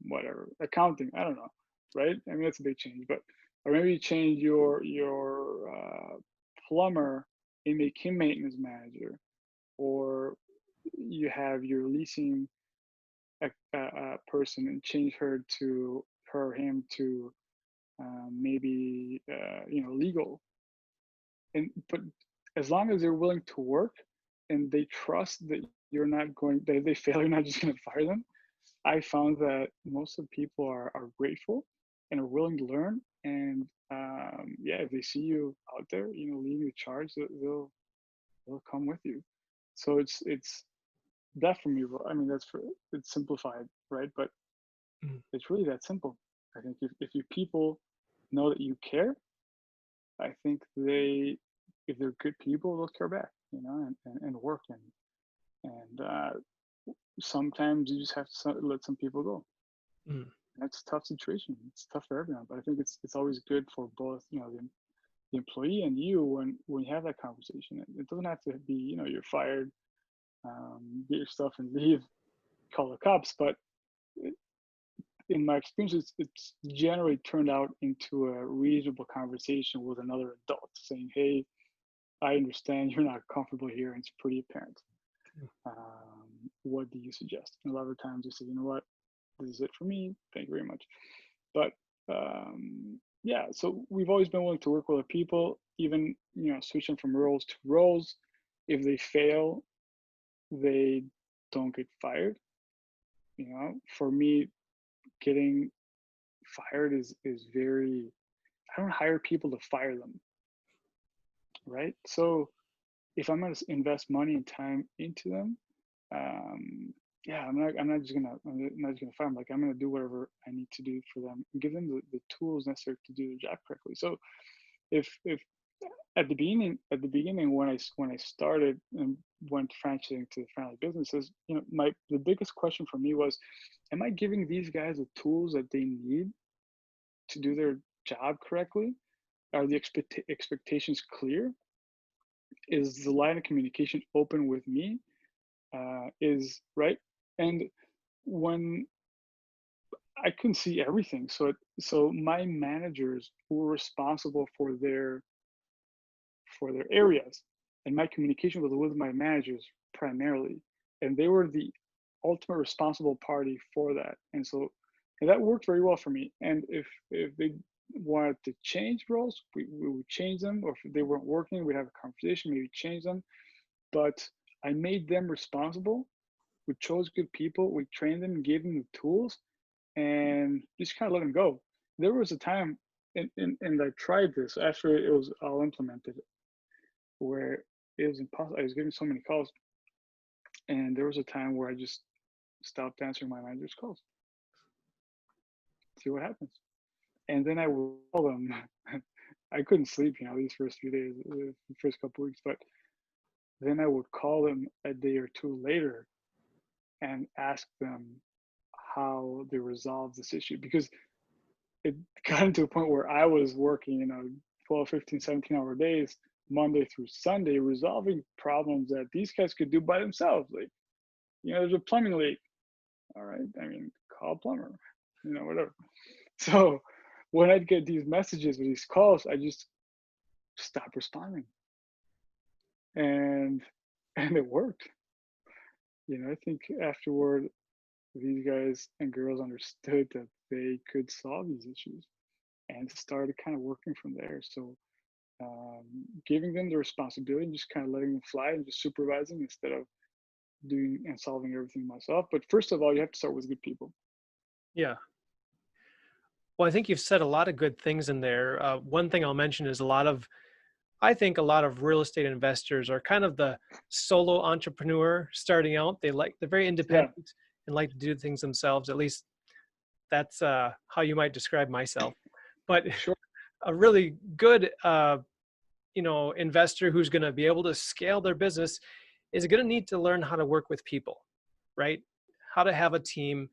whatever accounting. I don't know, right? I mean, that's a big change, but or maybe you change your plumber and make him maintenance manager, or you have your leasing person and change her him to maybe legal. And but as long as they're willing to work and they trust that that they fail, you're not just going to fire them. I found that most of the people are grateful and are willing to learn. And yeah, if they see you out there, leading the charge, they'll come with you. So it's that for me. I mean, it's simplified, right? But Mm. it's really that simple. I think if you people know that you care, I think if they're good people, they'll care back, and work. And sometimes you just have to let some people go. Mm. That's a tough situation. It's tough for everyone, but I think it's always good for both, the employee and you when you have that conversation. It doesn't have to be, you're fired, get your stuff and leave, call the cops. But in my experience, it's generally turned out into a reasonable conversation with another adult saying, "Hey, I understand you're not comfortable here, and it's pretty apparent. What do you suggest?" And a lot of times they say, "You know what, this is it for me. Thank you very much." But yeah, so we've always been willing to work with other people, even switching from roles to roles. If they fail, they don't get fired. For me, getting fired is very. I don't hire people to fire them, right? So if I'm going to invest money and time into them, um, yeah, I'm not just gonna fire them. Like, I'm gonna do whatever I need to do for them and give them the tools necessary to do their job correctly. So if at the beginning when I started and went franchising to family businesses, the biggest question for me was, am I giving these guys the tools that they need to do their job correctly? Are the expectations clear? Is the line of communication open with me? Is right. And when I couldn't see everything, so my managers were responsible for their areas, and my communication was with my managers primarily, and they were the ultimate responsible party for that. And that worked very well for me. And if they wanted to change roles, we would change them, or if they weren't working, we'd have a conversation, maybe change them. But I made them responsible. We chose good people, we trained them, gave them the tools, and just kind of let them go. There was a time, and I tried this after it was all implemented, where it was impossible. I was getting so many calls, and there was a time where I just stopped answering my manager's calls, see what happens. And then I would call them. I couldn't sleep, these first few days, the first couple weeks, but then I would call them a day or two later and ask them how they resolved this issue, because it got into a point where I was working, 12, 15, 17-hour days, Monday through Sunday, resolving problems that these guys could do by themselves. Like, there's a plumbing leak. All right. I mean, call a plumber, whatever. So when I'd get these messages or these calls, I just stopped responding. And and it worked. I think afterward, these guys and girls understood that they could solve these issues and started kind of working from there. So giving them the responsibility and just kind of letting them fly and just supervising instead of doing and solving everything myself. But first of all, you have to start with good people. Yeah. Well, I think you've said a lot of good things in there. One thing I'll mention is I think a lot of real estate investors are kind of the solo entrepreneur starting out. They're very Yeah, independent and like to do things themselves. At least that's how you might describe myself. But sure. a really good, investor who's going to be able to scale their business is going to need to learn how to work with people, right? How to have a team.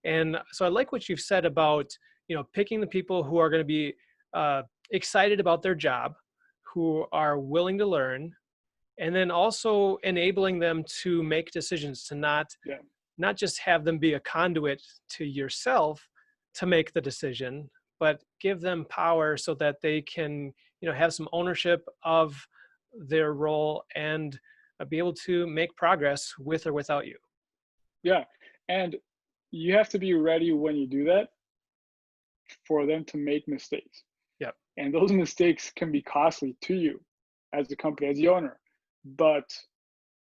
And so I like what you've said about, picking the people who are going to be excited about their job, who are willing to learn, and then also enabling them to make decisions, to Yeah, not just have them be a conduit to yourself to make the decision, but give them power so that they can, have some ownership of their role and be able to make progress with or without you. yeah. And you have to be ready when you do that for them to make mistakes. Yep. And those mistakes can be costly to you as the company, as the owner. But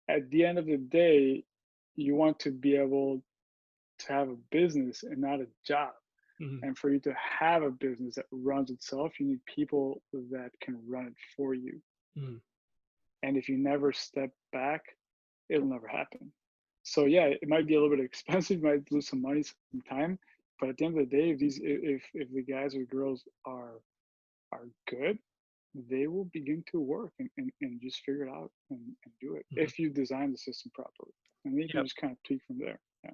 at the end of the day, you want to be able to have a business and not a job. Mhm. And for you to have a business that runs itself, you need people that can run it for you. Mhm. And if you never step back, it'll never happen. So yeah, it might be a little bit expensive, you might lose some money, some time, but at the end of the day, if the guys or girls are good, they will begin to work and just figure it out and do it Mhm. if you design the system properly. And then you can Yep. just kind of tweak from there. Yeah.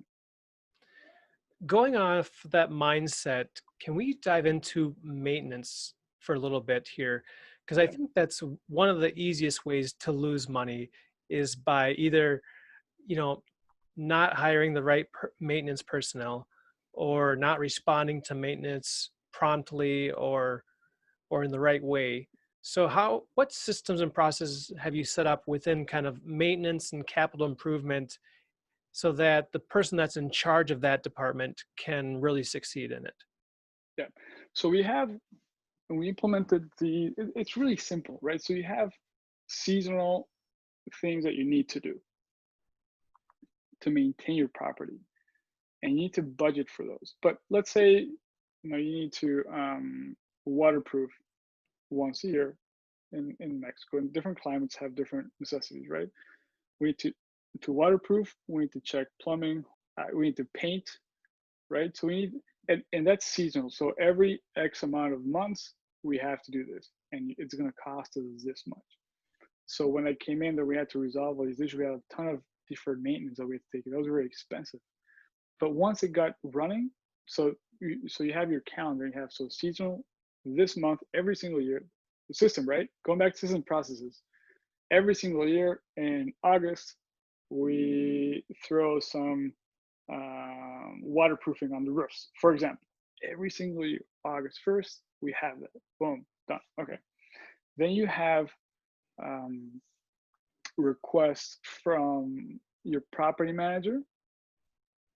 Going off that mindset, can we dive into maintenance for a little bit here? Because I Yeah. think that's one of the easiest ways to lose money is by either, you know, not hiring the right maintenance personnel or not responding to maintenance promptly or in the right way. So what systems and processes have you set up within kind of maintenance and capital improvement so that the person that's in charge of that department can really succeed in it? Yeah. So we implemented it's really simple, right? So you have seasonal things that you need to do to maintain your property, and you need to budget for those. But let's say, you need to waterproof once a year in Mexico, and different climates have different necessities, right? We need to waterproof, we need to check plumbing, we need to paint, right? So we need, and that's seasonal. So every X amount of months, we have to do this, and it's going to cost us this much. So when I came in, that we had to resolve all these issues. We had a ton of deferred maintenance that we had to take. That was very expensive. But once it got running, so you have your calendar. You have so seasonal this month every single year. The system, right? Going back to system processes. Every single year in August, we throw some waterproofing on the roofs, for example. Every single year, August 1st, we have that. Boom, done. Okay. Then you have um, requests from your property manager,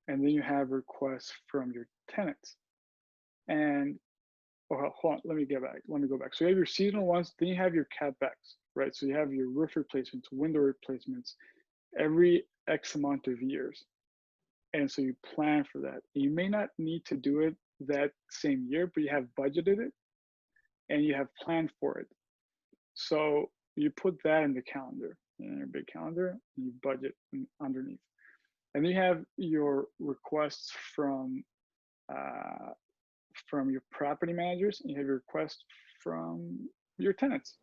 and then you have requests from your tenants. And hold on, let me go back. So you have your seasonal ones, then you have your CapEx, right? So you have your roof replacements, window replacements every X amount of years. And so you plan for that. You may not need to do it that same year, but you have budgeted it and you have planned for it. So you put that in the calendar, in your big calendar, and you budget underneath. And then you have your requests uh, from your property managers, and you have your requests from your tenants.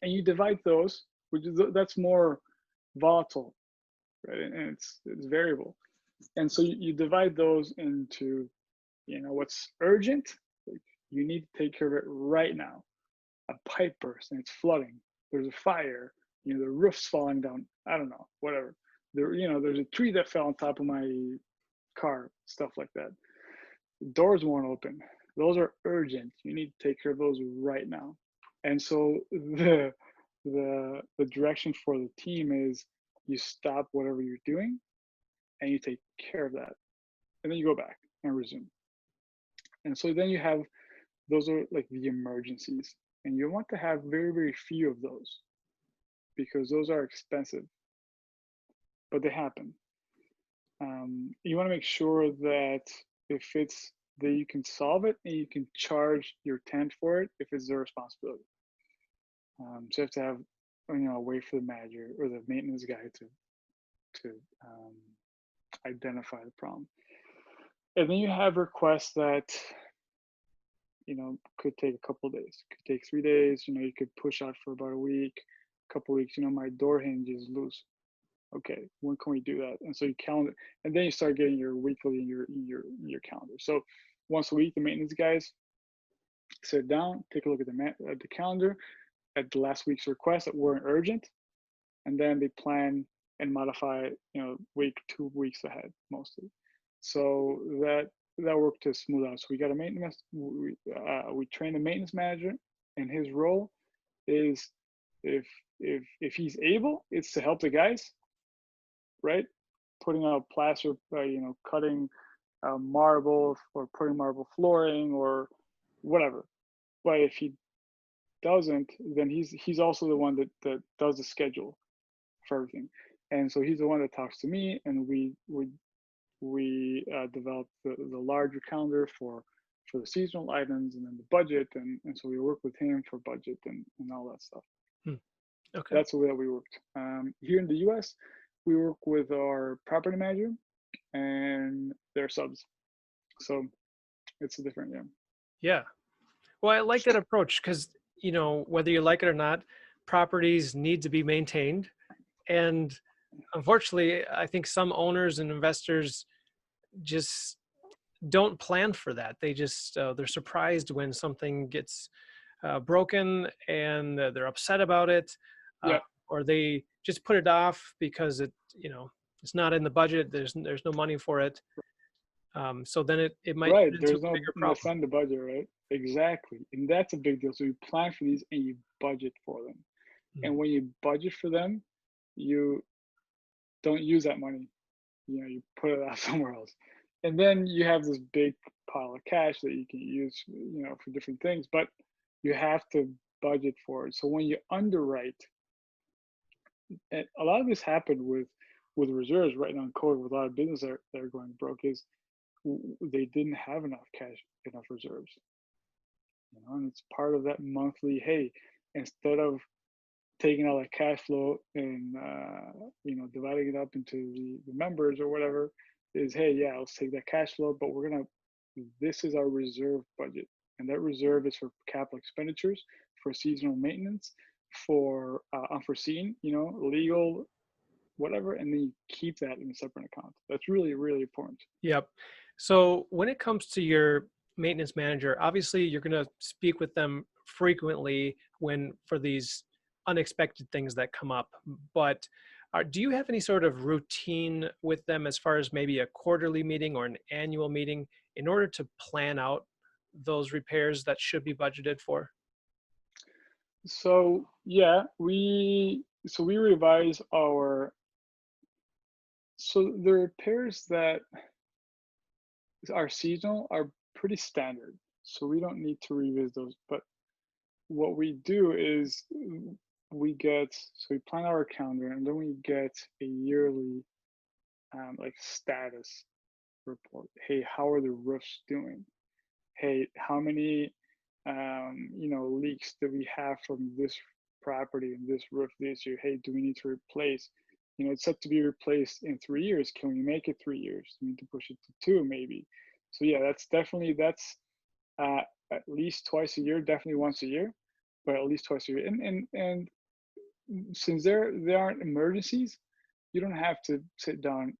And you divide those, that's more volatile, right? And it's variable. And so you divide those into, what's urgent, like you need to take care of it right now. A pipe burst and it's flooding. There's a fire. The roof's falling down. I don't know, whatever. There's a tree that fell on top of my car, stuff like that. The doors won't open. Those are urgent. You need to take care of those right now. And so the direction for the team is you stop whatever you're doing and you take care of that. And then you go back and resume. And so then you have, those are like the emergencies. And you want to have very, very few of those because those are expensive, but they happen. You want to make sure that if it's that you can solve it and you can charge your tenant for it if it's their responsibility. So you have to have, a way for the manager or the maintenance guy to identify the problem. And then you have requests that could take a couple of days, could take 3 days. You could push out for about a week, a couple of weeks. My door hinge is loose. Okay, when can we do that? And so you calendar, and then you start getting your weekly and your calendar. So once a week, the maintenance guys sit down, take a look at the calendar at the last week's requests that weren't urgent, and then they plan and modify, week 2 weeks ahead mostly. So that worked to smooth out. So we got a maintenance. We train a maintenance manager, and his role is if he's able, it's to help the guys, right? Putting out plaster, cutting marble or putting marble flooring or whatever. But if he doesn't, then he's also the one that does the schedule for everything. And so he's the one that talks to me, and we develop the larger calendar for the seasonal items, and then the budget, and so we work with him for budget and all that stuff. Okay. That's the way that we worked. Here in the US, we work with our property manager and their subs. So it's a different, Yeah. Well, I like that approach because, whether you like it or not, properties need to be maintained. And unfortunately, I think some owners and investors just don't plan for that. They just, they're surprised when something gets broken and they're upset about it. Yeah. Or they just put it off because it's not in the budget. There's no money for it. So then it might Right. get into There's a no bigger problem. that's on the budget, right? Exactly. And that's a big deal. So you plan for these and you budget for them. And when you budget for them, you don't use that money. You put it out somewhere else. And then you have this big pile of cash that you can use, for different things, but you have to budget for it. So when you underwrite, and a lot of this happened with reserves right now in COVID with a lot of businesses that are going broke, is they didn't have enough cash, enough reserves. And it's part of that monthly, hey, instead of taking all that cash flow and dividing it up into the members or whatever, is, hey, yeah, let's take that cash flow, but this is our reserve budget, and that reserve is for capital expenditures, for seasonal maintenance, for unforeseen, legal, whatever, and then you keep that in a separate account. That's really, really important. Yep. So when it comes to your maintenance manager, obviously you're going to speak with them frequently for these unexpected things that come up. But do you have any sort of routine with them as far as maybe a quarterly meeting or an annual meeting in order to plan out those repairs that should be budgeted for? So yeah, we revise the repairs that are seasonal are pretty standard. So we don't need to revisit those. But what we do is we plan our calendar, and then we get a yearly status report. Hey, how are the roofs doing? Hey, how many leaks do we have from this property and this roof this year? Hey, do we need to replace? It's set to be replaced in 3 years. Can we make it 3 years? We need to push it to 2 maybe. So yeah, that's at least twice a year, definitely once a year, but at least twice a year. And since there aren't emergencies, you don't have to sit down,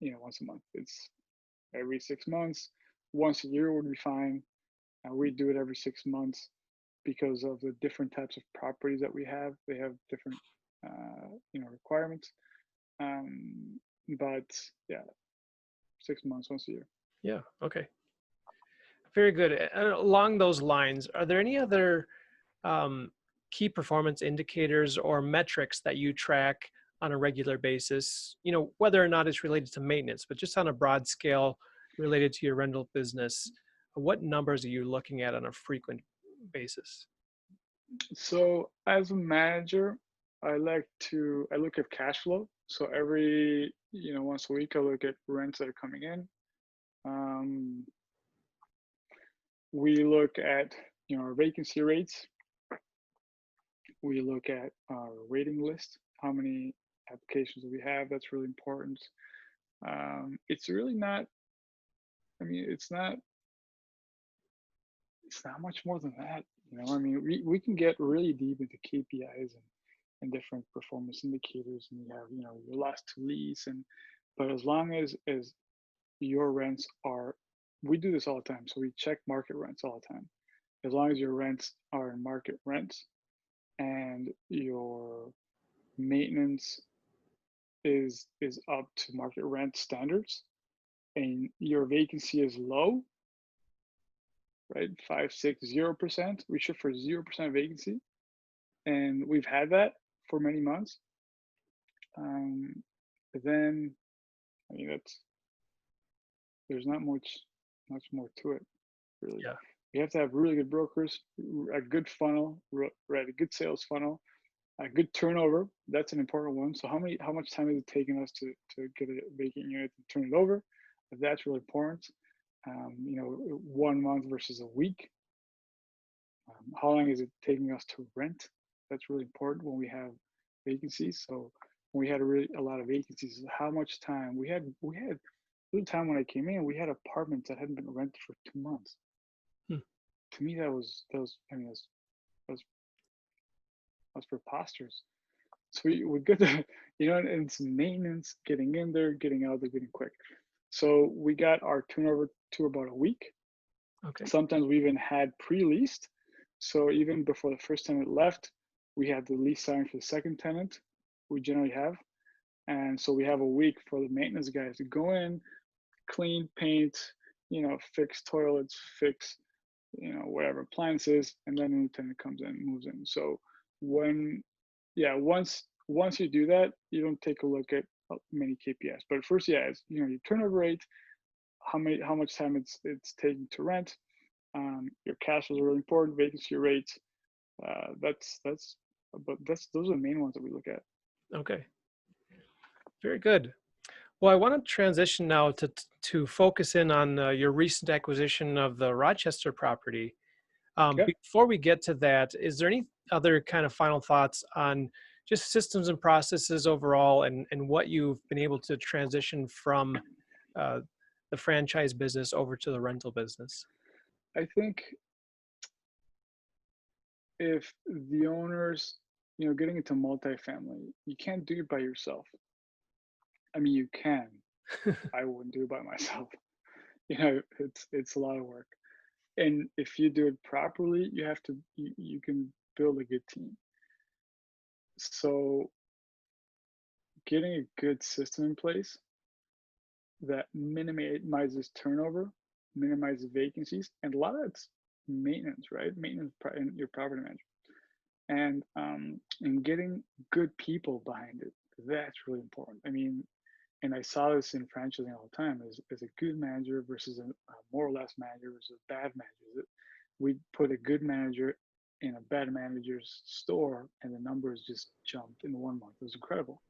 once a month. It's every 6 months. Once a year would be fine. We do it every 6 months because of the different types of properties that we have. They have different, requirements. But yeah, 6 months, once a year. Yeah. Okay. Very good. And along those lines, are there any other key performance indicators or metrics that you track on a regular basis? Whether or not it's related to maintenance, but just on a broad scale related to your rental business, what numbers are you looking at on a frequent basis? So as a manager, I look at cash flow. So every, once a week, I look at rents that are coming in. Um, we look at, our vacancy rates. We look at our waiting list, how many applications do we have. That's really important. It's really not, I mean, it's not much more than that. I mean, we can get really deep into KPIs and different performance indicators, and you have, your last to lease, but as long as your rents are, we do this all the time. So we check market rents all the time. As long as your rents are in market rents and your maintenance is up to market rent standards and your vacancy is low, right? 5, 6, 0%. We shoot for 0% vacancy, and we've had that for many months. Um, but then, I mean, there's not much more to it, really. Yeah. You have to have really good brokers, a good funnel, right? A good sales funnel, a good turnover. That's an important one. So how much time is it taking us to get a vacant unit and turn it over? That's really important. 1 month versus a week. How long is it taking us to rent? That's really important when we have vacancies. So when we had a lot of vacancies, how much time we had a little time when I came in, we had apartments that hadn't been rented for 2 months. Hmm. To me, that was I mean that's that's preposterous. So we get the and it's maintenance, getting in there, getting out there, getting quick. So we got our turnover to about a week. Okay. Sometimes we even had pre-leased. So even before the first tenant left, we had the lease signed for the second tenant. We generally have. And so we have a week for the maintenance guys to go in, clean, paint, fix toilets, fix, whatever appliances, and then a new tenant comes in, moves in. So when, yeah, once you do that, you don't take a look at many KPIs. But first, yeah, it's, your turnover rate, how much time it's taking to rent. Your cash is really important. Vacancy rate. That's those are the main ones that we look at. Okay. Very good. Well, I want to transition now to focus in on your recent acquisition of the Rochester property. Yeah, Before we get to that, is there any other kind of final thoughts on just systems and processes overall, and what you've been able to transition from uh, the franchise business over to the rental business? I think if the owners, getting into multifamily, you can't do it by yourself. I mean, you can. I wouldn't do it by myself. It's a lot of work. And if you do it properly, you can build a good team. So getting a good system in place that minimizes turnover, minimizes vacancies, and a lot of it's maintenance, right? Maintenance and your property manager, and getting good people behind it. That's really important. I mean, and I saw this in franchising all the time: is a good manager versus a more or less manager versus a bad manager. We put a good manager in a bad manager's store, and the numbers just jumped in 1 month. It was incredible.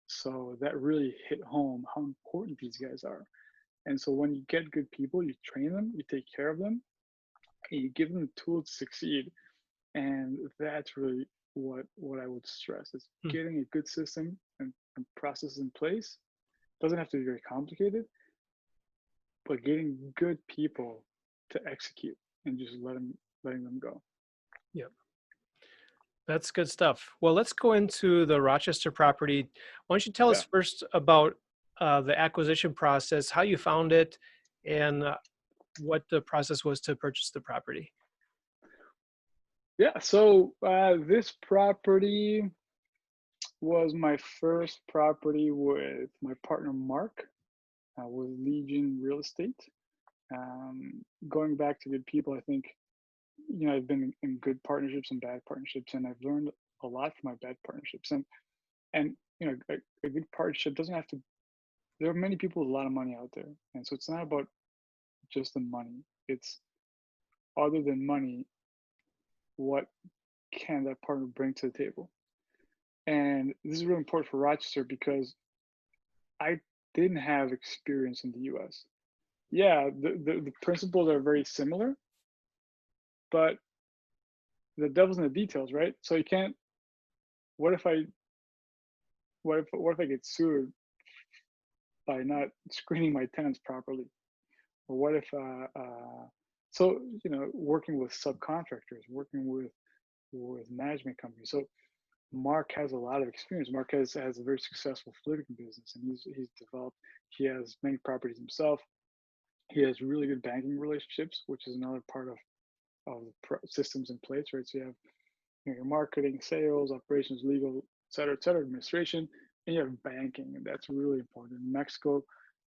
So that really hit home how important these guys are. And so when you get good people, you train them, you take care of them, and you give them the tools to succeed. And that's really what I would stress is Hmm. getting a good system and process in place. Doesn't have to be very complicated, but getting good people to execute and just letting them go. Yep, that's good stuff. Well, let's go into the Rochester property. Why don't you tell Yeah. us first about the acquisition process, how you found it, and what the process was to purchase the property? Yeah. So this property was my first property with my partner Mark with Legion Real Estate. Going back to good people, I think I've been in good partnerships and bad partnerships, and I've learned a lot from my bad partnerships. And a good partnership doesn't have to. There are many people with a lot of money out there, and so it's not about just the money. It's other than money, what can that partner bring to the table? And this is really important for Rochester because I didn't have experience in the US. Yeah, the principles are very similar, but the devil's in the details, right? So you can't, what if I, what if I get sued by not screening my tenants properly? Or what if, so, working with subcontractors, working with management companies. So Mark has a lot of experience. Mark has a very successful flipping business, and he's developed. He has many properties himself. He has really good banking relationships, which is another part of the systems in place, right? So you have your marketing, sales, operations, legal, et cetera, administration, and you have banking, and that's really important. In Mexico,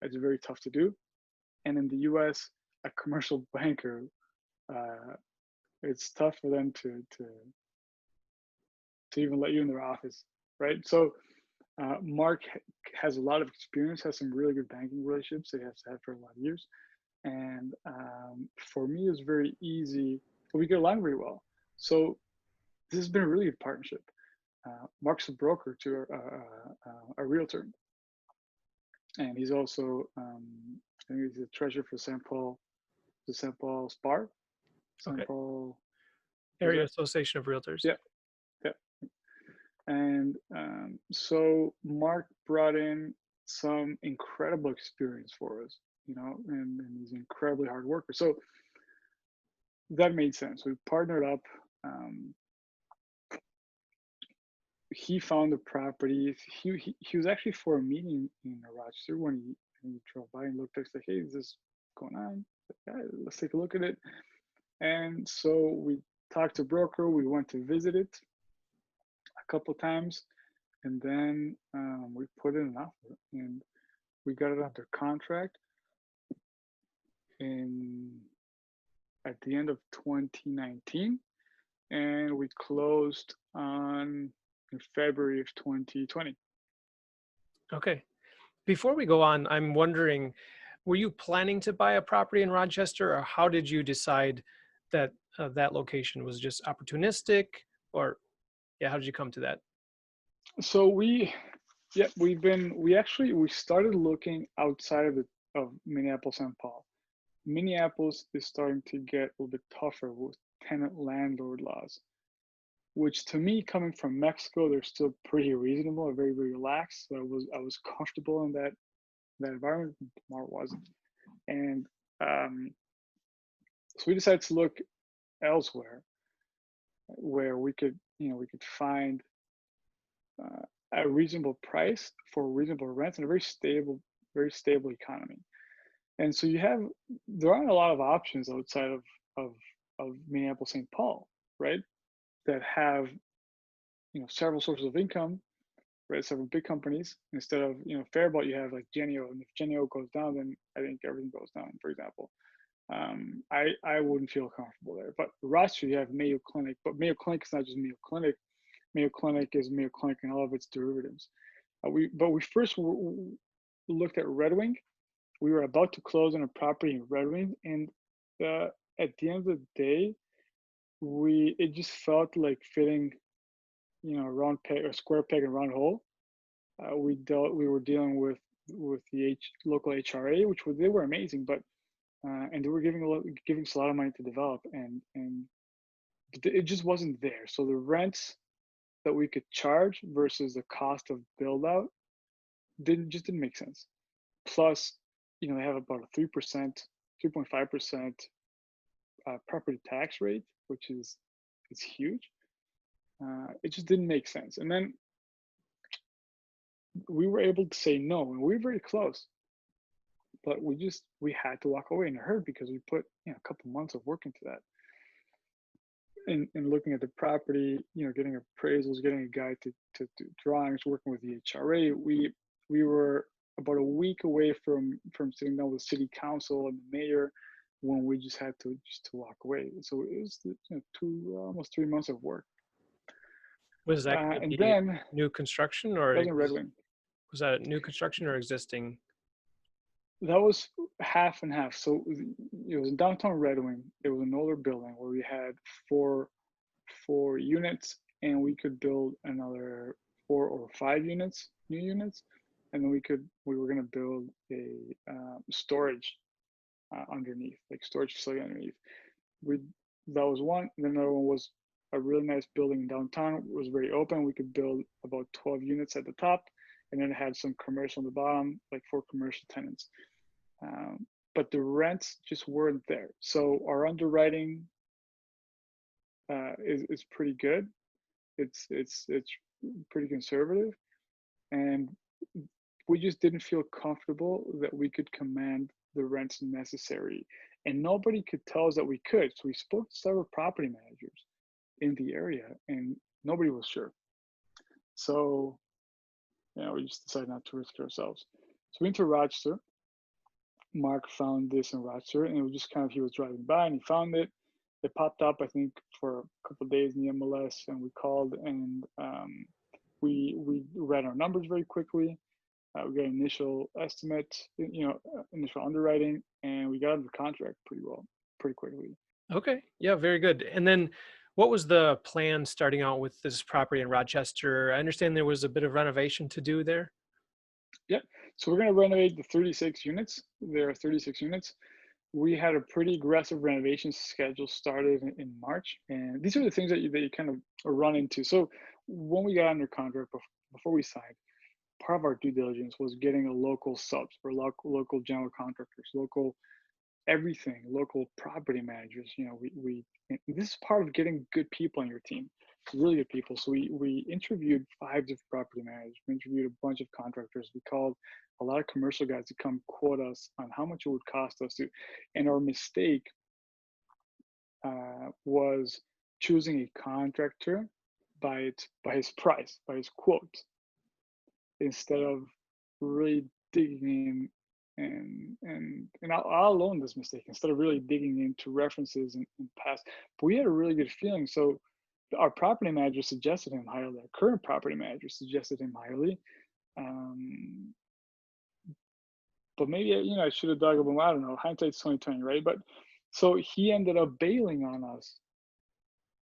it's very tough to do, and in the U.S., a commercial banker, uh, it's tough for them to even let you in their office, right? So Mark has a lot of experience, has some really good banking relationships that he has had for a lot of years. And for me, it's very easy. We get along very well. So this has been a really good partnership. Mark's a broker to a realtor, and he's also, I think he's the treasurer for the St. Paul SPAR, St. Okay. Paul. Area Association of Realtors. Yeah, yeah. And so Mark brought in some incredible experience for us, and he's an incredibly hard worker. So that made sense. We partnered up. He found the property. He was actually for a meeting in Rochester when he drove by and looked at us like, hey, is this going on? Like, yeah, let's take a look at it. And so we talked to broker. We went to visit it a couple times, and then we put in an offer, and we got it under contract at the end of 2019, and we closed in February of 2020. Okay. Before we go on, I'm wondering, were you planning to buy a property in Rochester, or how did you decide that that location was just opportunistic, or yeah, how did you come to that? So we started looking outside of Minneapolis, St. Paul. Minneapolis is starting to get a little bit tougher with tenant landlord laws, which to me, coming from Mexico, they're still pretty reasonable and very, very relaxed. So I was comfortable in that environment. Mar wasn't, and so we decided to look elsewhere where we could find a reasonable price for reasonable rents and a very stable economy. And so there aren't a lot of options outside of Minneapolis, St. Paul, right? That have several sources of income, right? Several big companies instead of Faribault. You have like Genio, and if Genio goes down, then I think everything goes down. For example, I wouldn't feel comfortable there. But Rochester, you have Mayo Clinic, but Mayo Clinic is not just Mayo Clinic. Mayo Clinic is Mayo Clinic and all of its derivatives. We first looked at Red Wing. We were about to close on a property in Red Wing, and at the end of the day, it just felt like fitting, a round peg or square peg and round hole. We were dealing with the local HRA, which they were amazing, but and they were giving us a lot of money to develop, and it just wasn't there. So the rents that we could charge versus the cost of build out didn't make sense. Plus, they have about a 3%, 3.5% property tax rate, which is huge. It just didn't make sense. And then we were able to say no, and we were very close, but we had to walk away in a hurry because we put a couple months of work into that. And looking at the property, getting appraisals, getting a guy to do drawings, working with the HRA, we were about a week away from sitting down with the city council and the mayor when we just had to walk away. So it was almost 3 months of work. Was that going to be then new construction, or that was in Red Wing? Was that new construction or existing? That was half and half. So it was in downtown Red Wing. It was an older building where we had four 4 units, and we could build another 4 or 5 units, new units, and then we were gonna build a storage underneath, like storage facility underneath. We That was one. And then another one was a really nice building downtown. It was very open. We could build about 12 units at the top, and then it had some commercial on the bottom, like 4 commercial tenants. But the rents just weren't there. So our underwriting is pretty good. It's pretty conservative, and we just didn't feel comfortable that we could command the rents necessary, and nobody could tell us that we could. So we spoke to several property managers in the area, and nobody was sure. So we just decided not to risk ourselves. So we went to Rochester. Mark found this in Rochester, and it was just kind of, he was driving by and he found it. It popped up, I think, for a couple of days in the MLS, and we called, and we read our numbers very quickly. We got initial estimate, initial underwriting, and we got under contract pretty quickly. Okay. Yeah, very good. And then what was the plan starting out with this property in Rochester? I understand there was a bit of renovation to do there. Yeah. So we're going to renovate the 36 units. There are 36 units. We had a pretty aggressive renovation schedule started in March, and these are the things that you kind of run into. So when we got under contract, before we signed, part of our due diligence was getting a local subs for local general contractors, local everything, local property managers. This is part of getting good people on your team, really good people. So we interviewed 5 different property managers. We interviewed a bunch of contractors. We called a lot of commercial guys to come quote us on how much it would cost us to. And our mistake was choosing a contractor by his price, by his quote, instead of really digging in, and I'll own this mistake, instead of really digging into references and past. But we had a really good feeling. So our property manager suggested him highly. Our current property manager suggested him highly. But maybe I should have dug up him. I don't know. Hindsight's 2020, right? But so he ended up bailing on us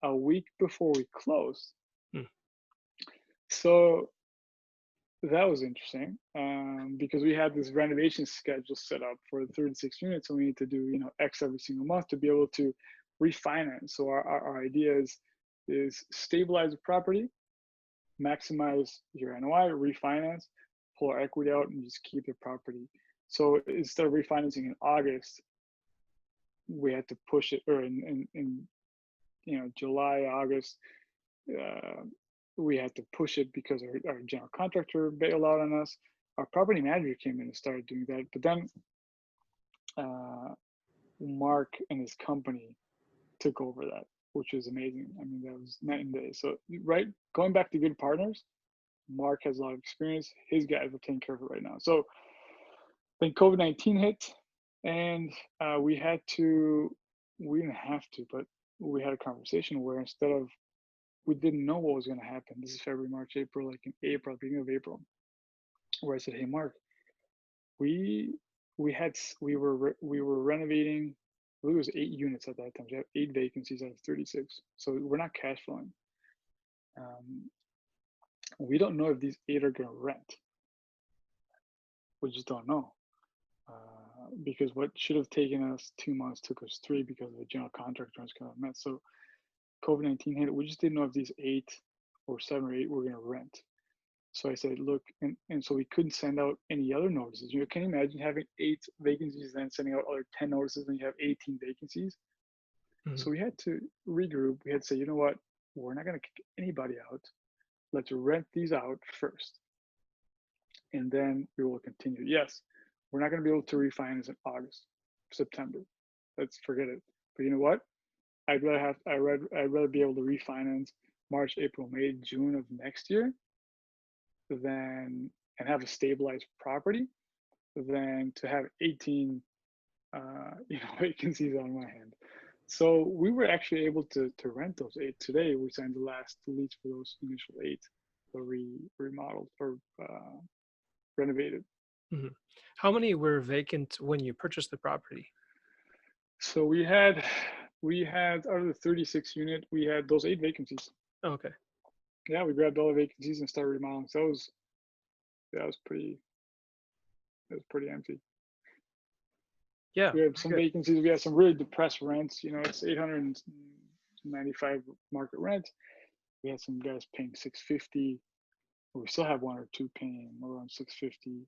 a week before we closed. So that was interesting, because we had this renovation schedule set up for the 36 units, and we need to do X every single month to be able to refinance. So our idea is stabilize the property, maximize your NOI, refinance, pull our equity out, and just keep the property. So instead of refinancing in August, we had to push it, or in July, August, we had to push it because our general contractor bailed out on us. Our property manager came in and started doing that. But then Mark and his company took over that, which was amazing. I mean, that was night and day. So, right, going back to good partners, Mark has a lot of experience. His guys are taking care of it right now. So then COVID-19 hit, and we didn't have to, but we had a conversation where we didn't know what was going to happen. This is February, March, April, like in April, beginning of April, where I said, "Hey, Mark, we were renovating. I believe it was 8 units at that time. We have 8 vacancies out of 36, so we're not cash flowing. We don't know if these 8 are going to rent. We just don't know, because what should have taken us 2 months took us 3 because the general contractor was kind of met. So COVID-19 hit. We just didn't know if these 8 or 7 or 8 were going to rent. So I said, look, and so we couldn't send out any other notices. Can you imagine having 8 vacancies, then sending out other 10 notices, and you have 18 vacancies? Mm-hmm. So we had to regroup. We had to say, you know what? We're not going to kick anybody out. Let's rent these out first, and then we will continue. Yes, we're not going to be able to refinance in August, September. Let's forget it. But you know what? I'd rather be able to refinance March, April, May, June of next year and have a stabilized property than to have 18 vacancies on my hand. So we were actually able to rent those 8 today. We signed the last lease for those initial 8 that we remodeled or renovated. Mm-hmm. How many were vacant when you purchased the property? So we had We had out of the 36 unit, we had those 8 vacancies. Okay. Yeah, we grabbed all the vacancies and started remodeling. So that was pretty empty. Yeah. We had Very some good. vacancies. We had some really depressed rents. It's 895 market rent. We had some guys paying 650. We still have one or two paying around 650.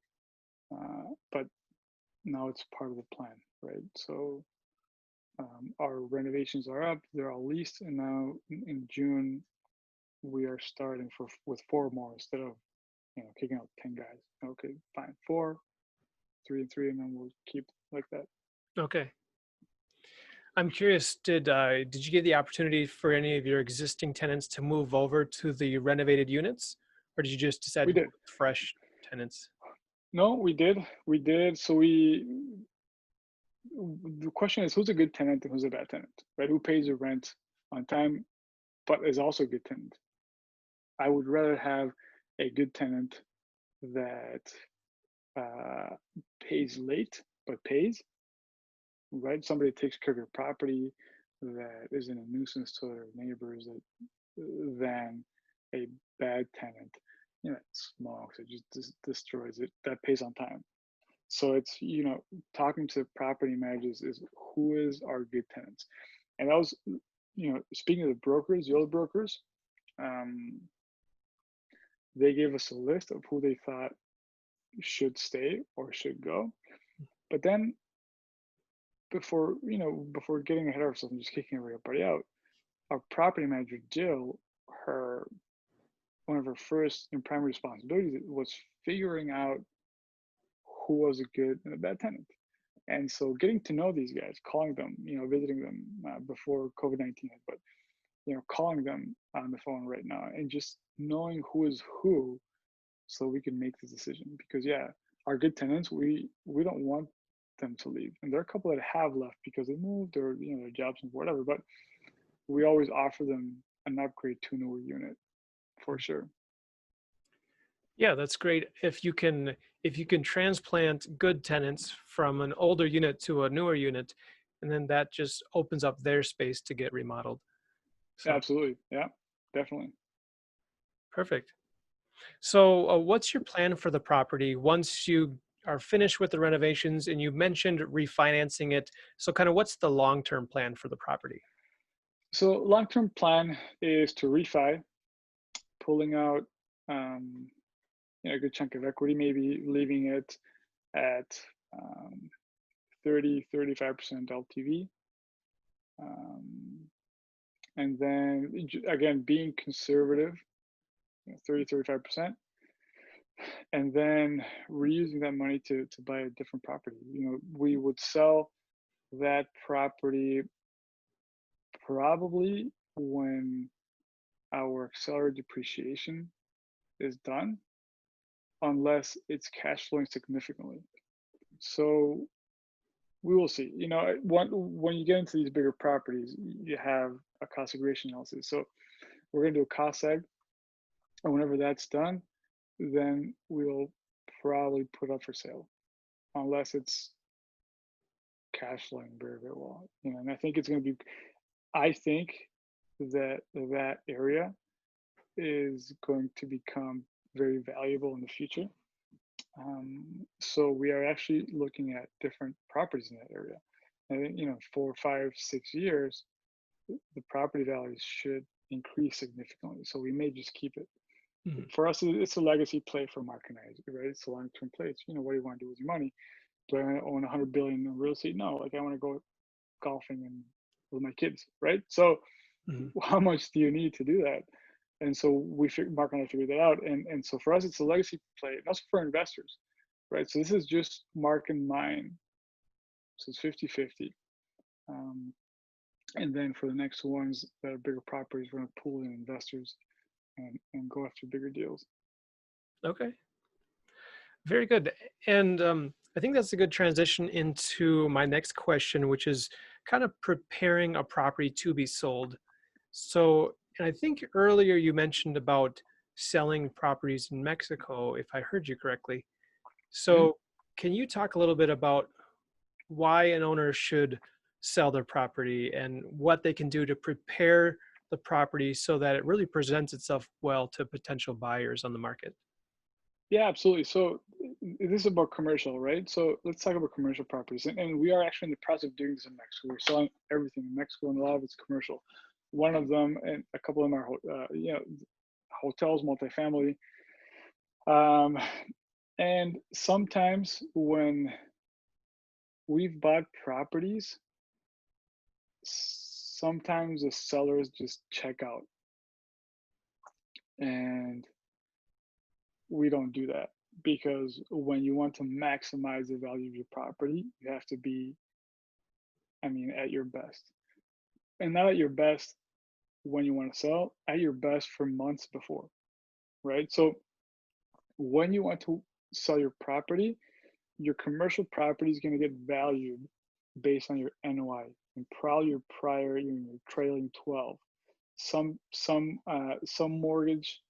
But now it's part of the plan, right? So our renovations are up. They're all leased, and now in June we are starting with 4 more instead of kicking out 10 guys. Okay, fine, 4, 3 and 3, and then we'll keep like that. Okay. I'm curious, did you get the opportunity for any of your existing tenants to move over to the renovated units, or did you just decide We to go did. with fresh tenants? No, we did. We did. So the question is, who's a good tenant and who's a bad tenant, right? Who pays the rent on time, but is also a good tenant? I would rather have a good tenant that pays late but pays, right? Somebody takes care of your property, that isn't a nuisance to their neighbors, than a bad tenant, that smokes, it just destroys it, that pays on time. So it's, talking to property managers is who is our good tenants. And that was, speaking of the brokers, the old brokers, they gave us a list of who they thought should stay or should go. But then before getting ahead of ourselves and just kicking everybody out, our property manager, Jill, one of her first and primary responsibilities was figuring out who was a good and a bad tenant. And so getting to know these guys, calling them, visiting them before COVID-19 hit, but calling them on the phone right now and just knowing who is who, so we can make this decision. Because our good tenants, we don't want them to leave, and there are a couple that have left because they moved or their jobs and whatever. But we always offer them an upgrade to a newer unit for sure. Yeah, that's great. If you can transplant good tenants from an older unit to a newer unit, and then that just opens up their space to get remodeled. So Absolutely, yeah, definitely. perfect. So what's your plan for the property once you are finished with the renovations? And you mentioned refinancing it. So kind of what's the long-term plan for the property? So long-term plan is to refi, pulling out a good chunk of equity, maybe leaving it at 30-35% LTV. And then again, being conservative, 30-35%, and then reusing that money to buy a different property. We would sell that property probably when our accelerated depreciation is done, unless it's cash flowing significantly. So we will see. When you get into these bigger properties, you have a cost segregation analysis. So we're going to do a cost seg, and whenever that's done, then we'll probably put up for sale, unless it's cash flowing very, very well. And I think it's going to be. I think that area is going to become very valuable in the future. So we are actually looking at different properties in that area. And 4, 5, 6 years, the property values should increase significantly. So we may just keep it. Mm-hmm. For us, it's a legacy play for Mark and I, right? It's a long-term play. It's, what do you want to do with your money? Do I want to own 100 billion in real estate? No, I want to go golfing and with my kids, right? So how much do you need to do that? And so Mark and I figured that out. And so for us, it's a legacy play, and also for investors, right? So this is just Mark and mine. So it's 50-50. And then for the next ones that are bigger properties, we're going to pull in investors and go after bigger deals. Okay. Very good. And I think that's a good transition into my next question, which is kind of preparing a property to be sold. So, and I think earlier you mentioned about selling properties in Mexico, if I heard you correctly. So can you talk a little bit about why an owner should sell their property and what they can do to prepare the property so that it really presents itself well to potential buyers on the market. Yeah, absolutely. So this is about commercial, right? So let's talk about commercial properties, and we are actually in the process of doing this in Mexico. We're selling everything in Mexico, and a lot of it's commercial. One of them, and a couple of them are, hotels, multifamily. Um, and sometimes when we've bought properties, sometimes the sellers just check out, and we don't do that because when you want to maximize the value of your property, you have to be, I mean, at your best. And not at your best when you want to sell, at your best for months before, right? So when you want to sell your property, your commercial property is going to get valued based on your NOI and probably your your trailing 12. Some mortgage,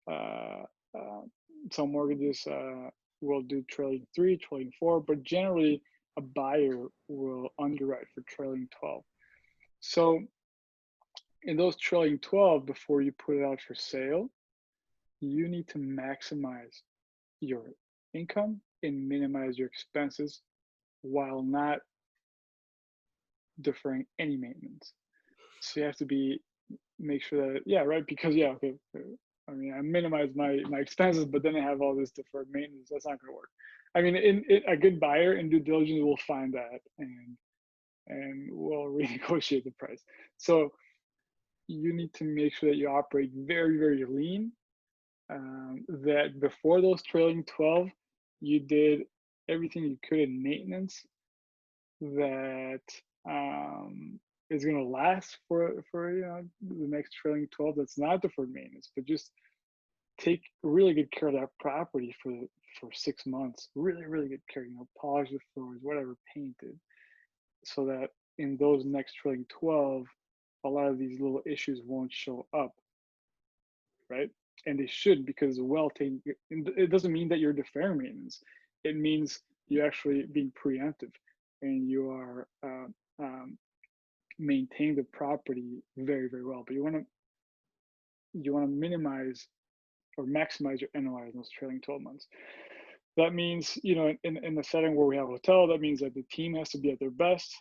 uh, uh, some mortgages will do trailing 3, trailing 4, but generally a buyer will underwrite for trailing 12. So in those trailing 12, before you put it out for sale, you need to maximize your income and minimize your expenses while not deferring any maintenance. So you have to make sure that, yeah, right, because yeah, okay, I mean, I minimize my expenses, but then I have all this deferred maintenance. That's not going to work. I mean, a good buyer in due diligence will find that and will renegotiate the price. So you need to make sure that you operate very, very lean. That before those trailing 12, you did everything you could in maintenance that is going to last for the next trailing 12. That's not deferred maintenance, but just take really good care of that property for 6 months. Really, really good care. Polish the floors, whatever, painted, so that in those next trailing 12, a lot of these little issues won't show up, right? And they should, because well taken. It doesn't mean that you're deferring maintenance. It means you're actually being preemptive, and you are maintaining the property very, very well. But you want to minimize or maximize your NOI in those trailing 12 months. That means, in the setting where we have a hotel, that means that the team has to be at their best.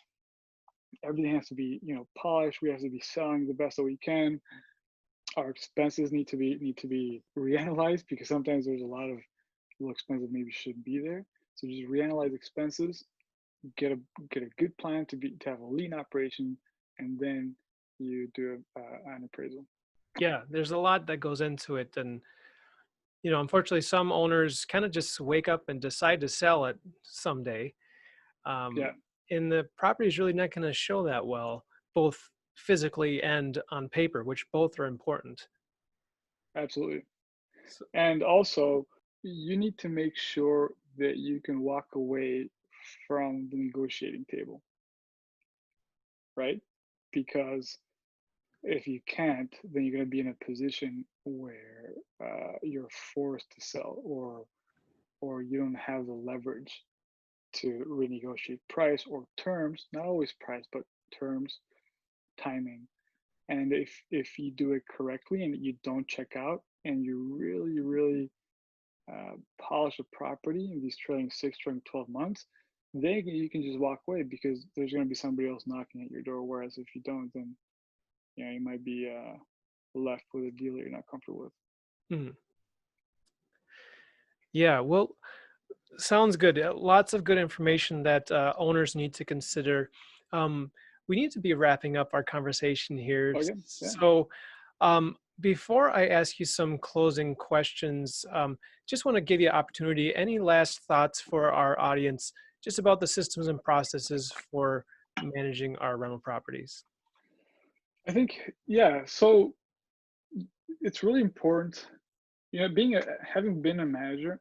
Everything has to be, polished. We have to be selling the best that we can. Our expenses need to be reanalyzed, because sometimes there's a lot of little expenses that maybe shouldn't be there. So just reanalyze expenses, get a good plan to have a lean operation, and then you do an appraisal. Yeah, there's a lot that goes into it. And, unfortunately, some owners kind of just wake up and decide to sell it someday. Yeah, And the property is really not going to show that well, both physically and on paper, which both are important. absolutely. So, And also, you need to make sure that you can walk away from the negotiating table, right? Because if you can't, then you're going to be in a position where you're forced to sell, or you don't have the leverage to renegotiate price or terms. Not always price, but terms, timing. And if you do it correctly and you don't check out, and you really, really polish a property in these trailing 6, trailing 12 months, then you can just walk away, because there's going to be somebody else knocking at your door. Whereas if you don't, then you might be left with a deal that you're not comfortable with. mhm. Yeah, well, sounds good. Lots of good information that owners need to consider. Um, we need to be wrapping up our conversation here. Okay, yeah. So, before I ask you some closing questions, just want to give you an opportunity. Any last thoughts for our audience just about the systems and processes for managing our rental properties? I think, yeah. So it's really important, having been a manager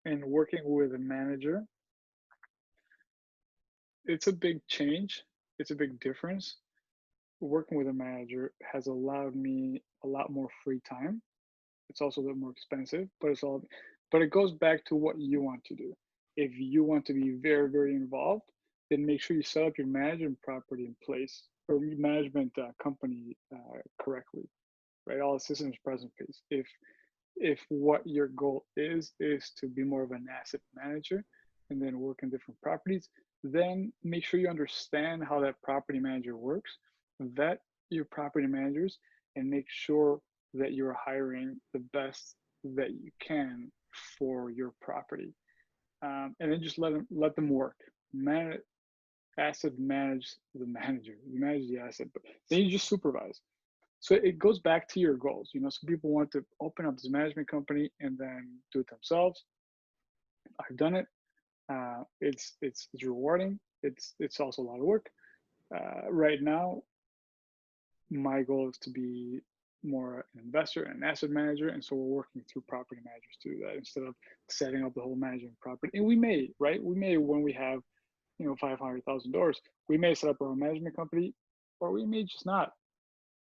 and working with a manager, it's a big change. It's a big difference. Working with a manager has allowed me a lot more free time. It's also a bit more expensive, but it goes back to what you want to do. If you want to be very, very involved, then make sure you set up your management property in place or management company correctly, right? All the systems present place. If what your goal is to be more of an asset manager and then work in different properties, then make sure you understand how that property manager works, vet your property managers, and make sure that you're hiring the best that you can for your property. And then just let them work. Asset manage the manager. You manage the asset, but then you just supervise. So it goes back to your goals. Some people want to open up this management company and then do it themselves. I've done it. It's rewarding. It's also a lot of work. Right now, my goal is to be more an investor and an asset manager, and so we're working through property managers to do that instead of setting up the whole management property. And we may, right? We may, when we have $500,000, we may set up our own management company, or we may just not.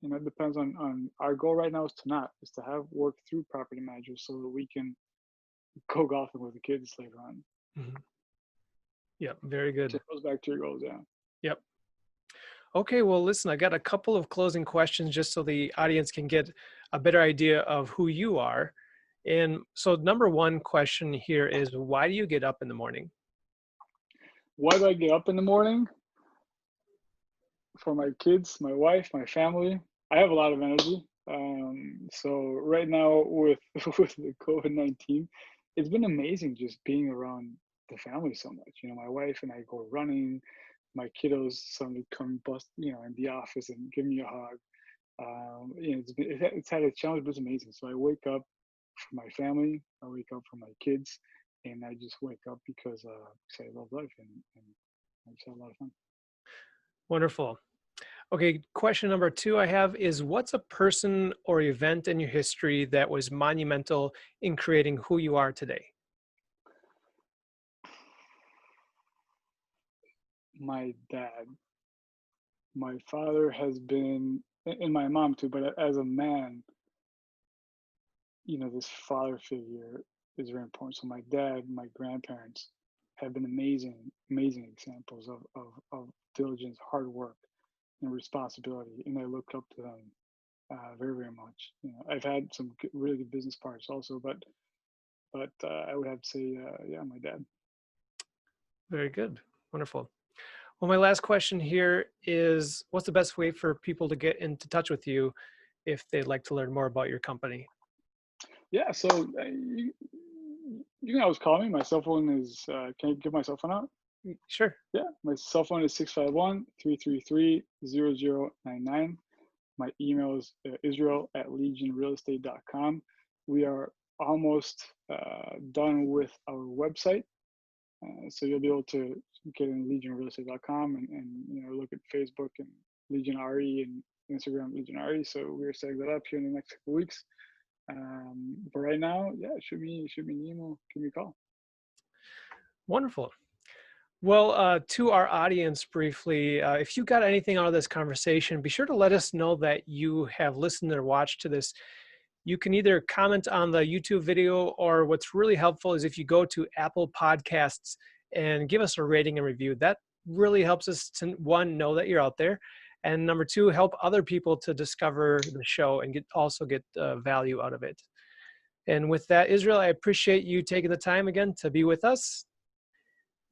It depends on our goal right now is to have work through property managers so that we can go golfing with the kids later on. Mm-hmm. Yep, very good. So it goes back to your goals, yeah. Yep. Okay, well, listen, I got a couple of closing questions just so the audience can get a better idea of who you are. And so number one question here is, why do you get up in the morning? Why do I get up in the morning? For my kids, my wife, my family. I have a lot of energy. So right now with the COVID-19, it's been amazing just being around the family so much. My wife and I go running. My kiddos suddenly come bust, in the office and give me a hug. It's had a challenge, but it's amazing. So I wake up for my family. I wake up for my kids, and I just wake up because I love life and I just have a lot of fun. Wonderful. Okay, question number two I have is, what's a person or event in your history that was monumental in creating who you are today? My dad. My father has been, and my mom too, but as a man, this father figure is very important. So my dad, my grandparents have been amazing examples of diligence, hard work, and responsibility, and I look up to them very, very much. I've had some really good business partners also, but I would have to say, my dad. Very good. Wonderful. Well, my last question here is, what's the best way for people to get into touch with you if they'd like to learn more about your company? Yeah, so you can always call me. My cell phone is, can I give my cell phone out? Sure. Yeah, my cell phone is 651-333-0099. My email is israel@legionrealestate.com. We are almost done with our website. So you'll be able to get in legionrealestate.com and look at Facebook and Legion RE and Instagram Legion RE. So we're setting that up here in the next couple of weeks. But right now, yeah, shoot me an email, give me a call. Wonderful. Well, to our audience briefly, if you got anything out of this conversation, be sure to let us know that you have listened or watched to this. You can either comment on the YouTube video, or what's really helpful is if you go to Apple Podcasts and give us a rating and review. That really helps us to, one, know that you're out there, and number two, help other people to discover the show and also get value out of it. And with that, Israel, I appreciate you taking the time again to be with us.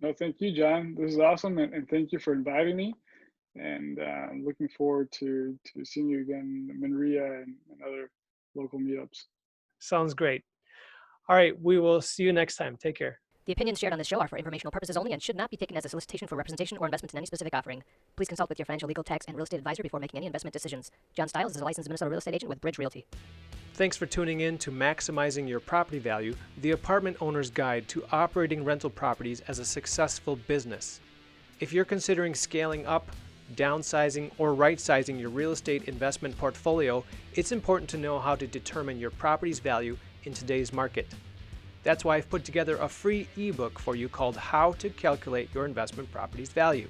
No, thank you, John. This is awesome, and thank you for inviting me. And I'm looking forward to seeing you again in Monrovia and other local meetups. Sounds great. All right, we will see you next time. Take care. The opinions shared on this show are for informational purposes only and should not be taken as a solicitation for representation or investment in any specific offering. Please consult with your financial, legal, tax, and real estate advisor before making any investment decisions. John Stiles is a licensed Minnesota real estate agent with Bridge Realty. Thanks for tuning in to Maximizing Your Property Value, the apartment owner's guide to operating rental properties as a successful business. If you're considering scaling up, downsizing, or right-sizing your real estate investment portfolio, it's important to know how to determine your property's value in today's market. That's why I've put together a free ebook for you called How to Calculate Your Investment Property's Value.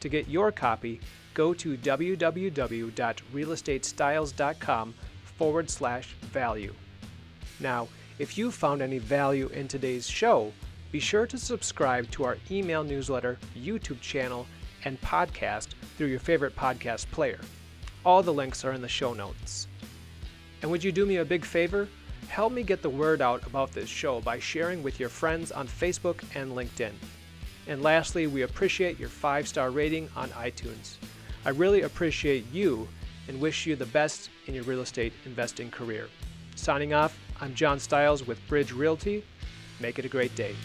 To get your copy, go to www.realestatestyles.com/value. Now, if you found any value in today's show, Be sure to subscribe to our email newsletter, YouTube channel, and podcast through your favorite podcast player. All the links are in the show notes. And would you do me a big favor? Help me get the word out about this show by sharing with your friends on Facebook and LinkedIn. And lastly, we appreciate your 5-star rating on iTunes. I really appreciate you and wish you the best in your real estate investing career. Signing off, I'm John Stiles with Bridge Realty. Make it a great day.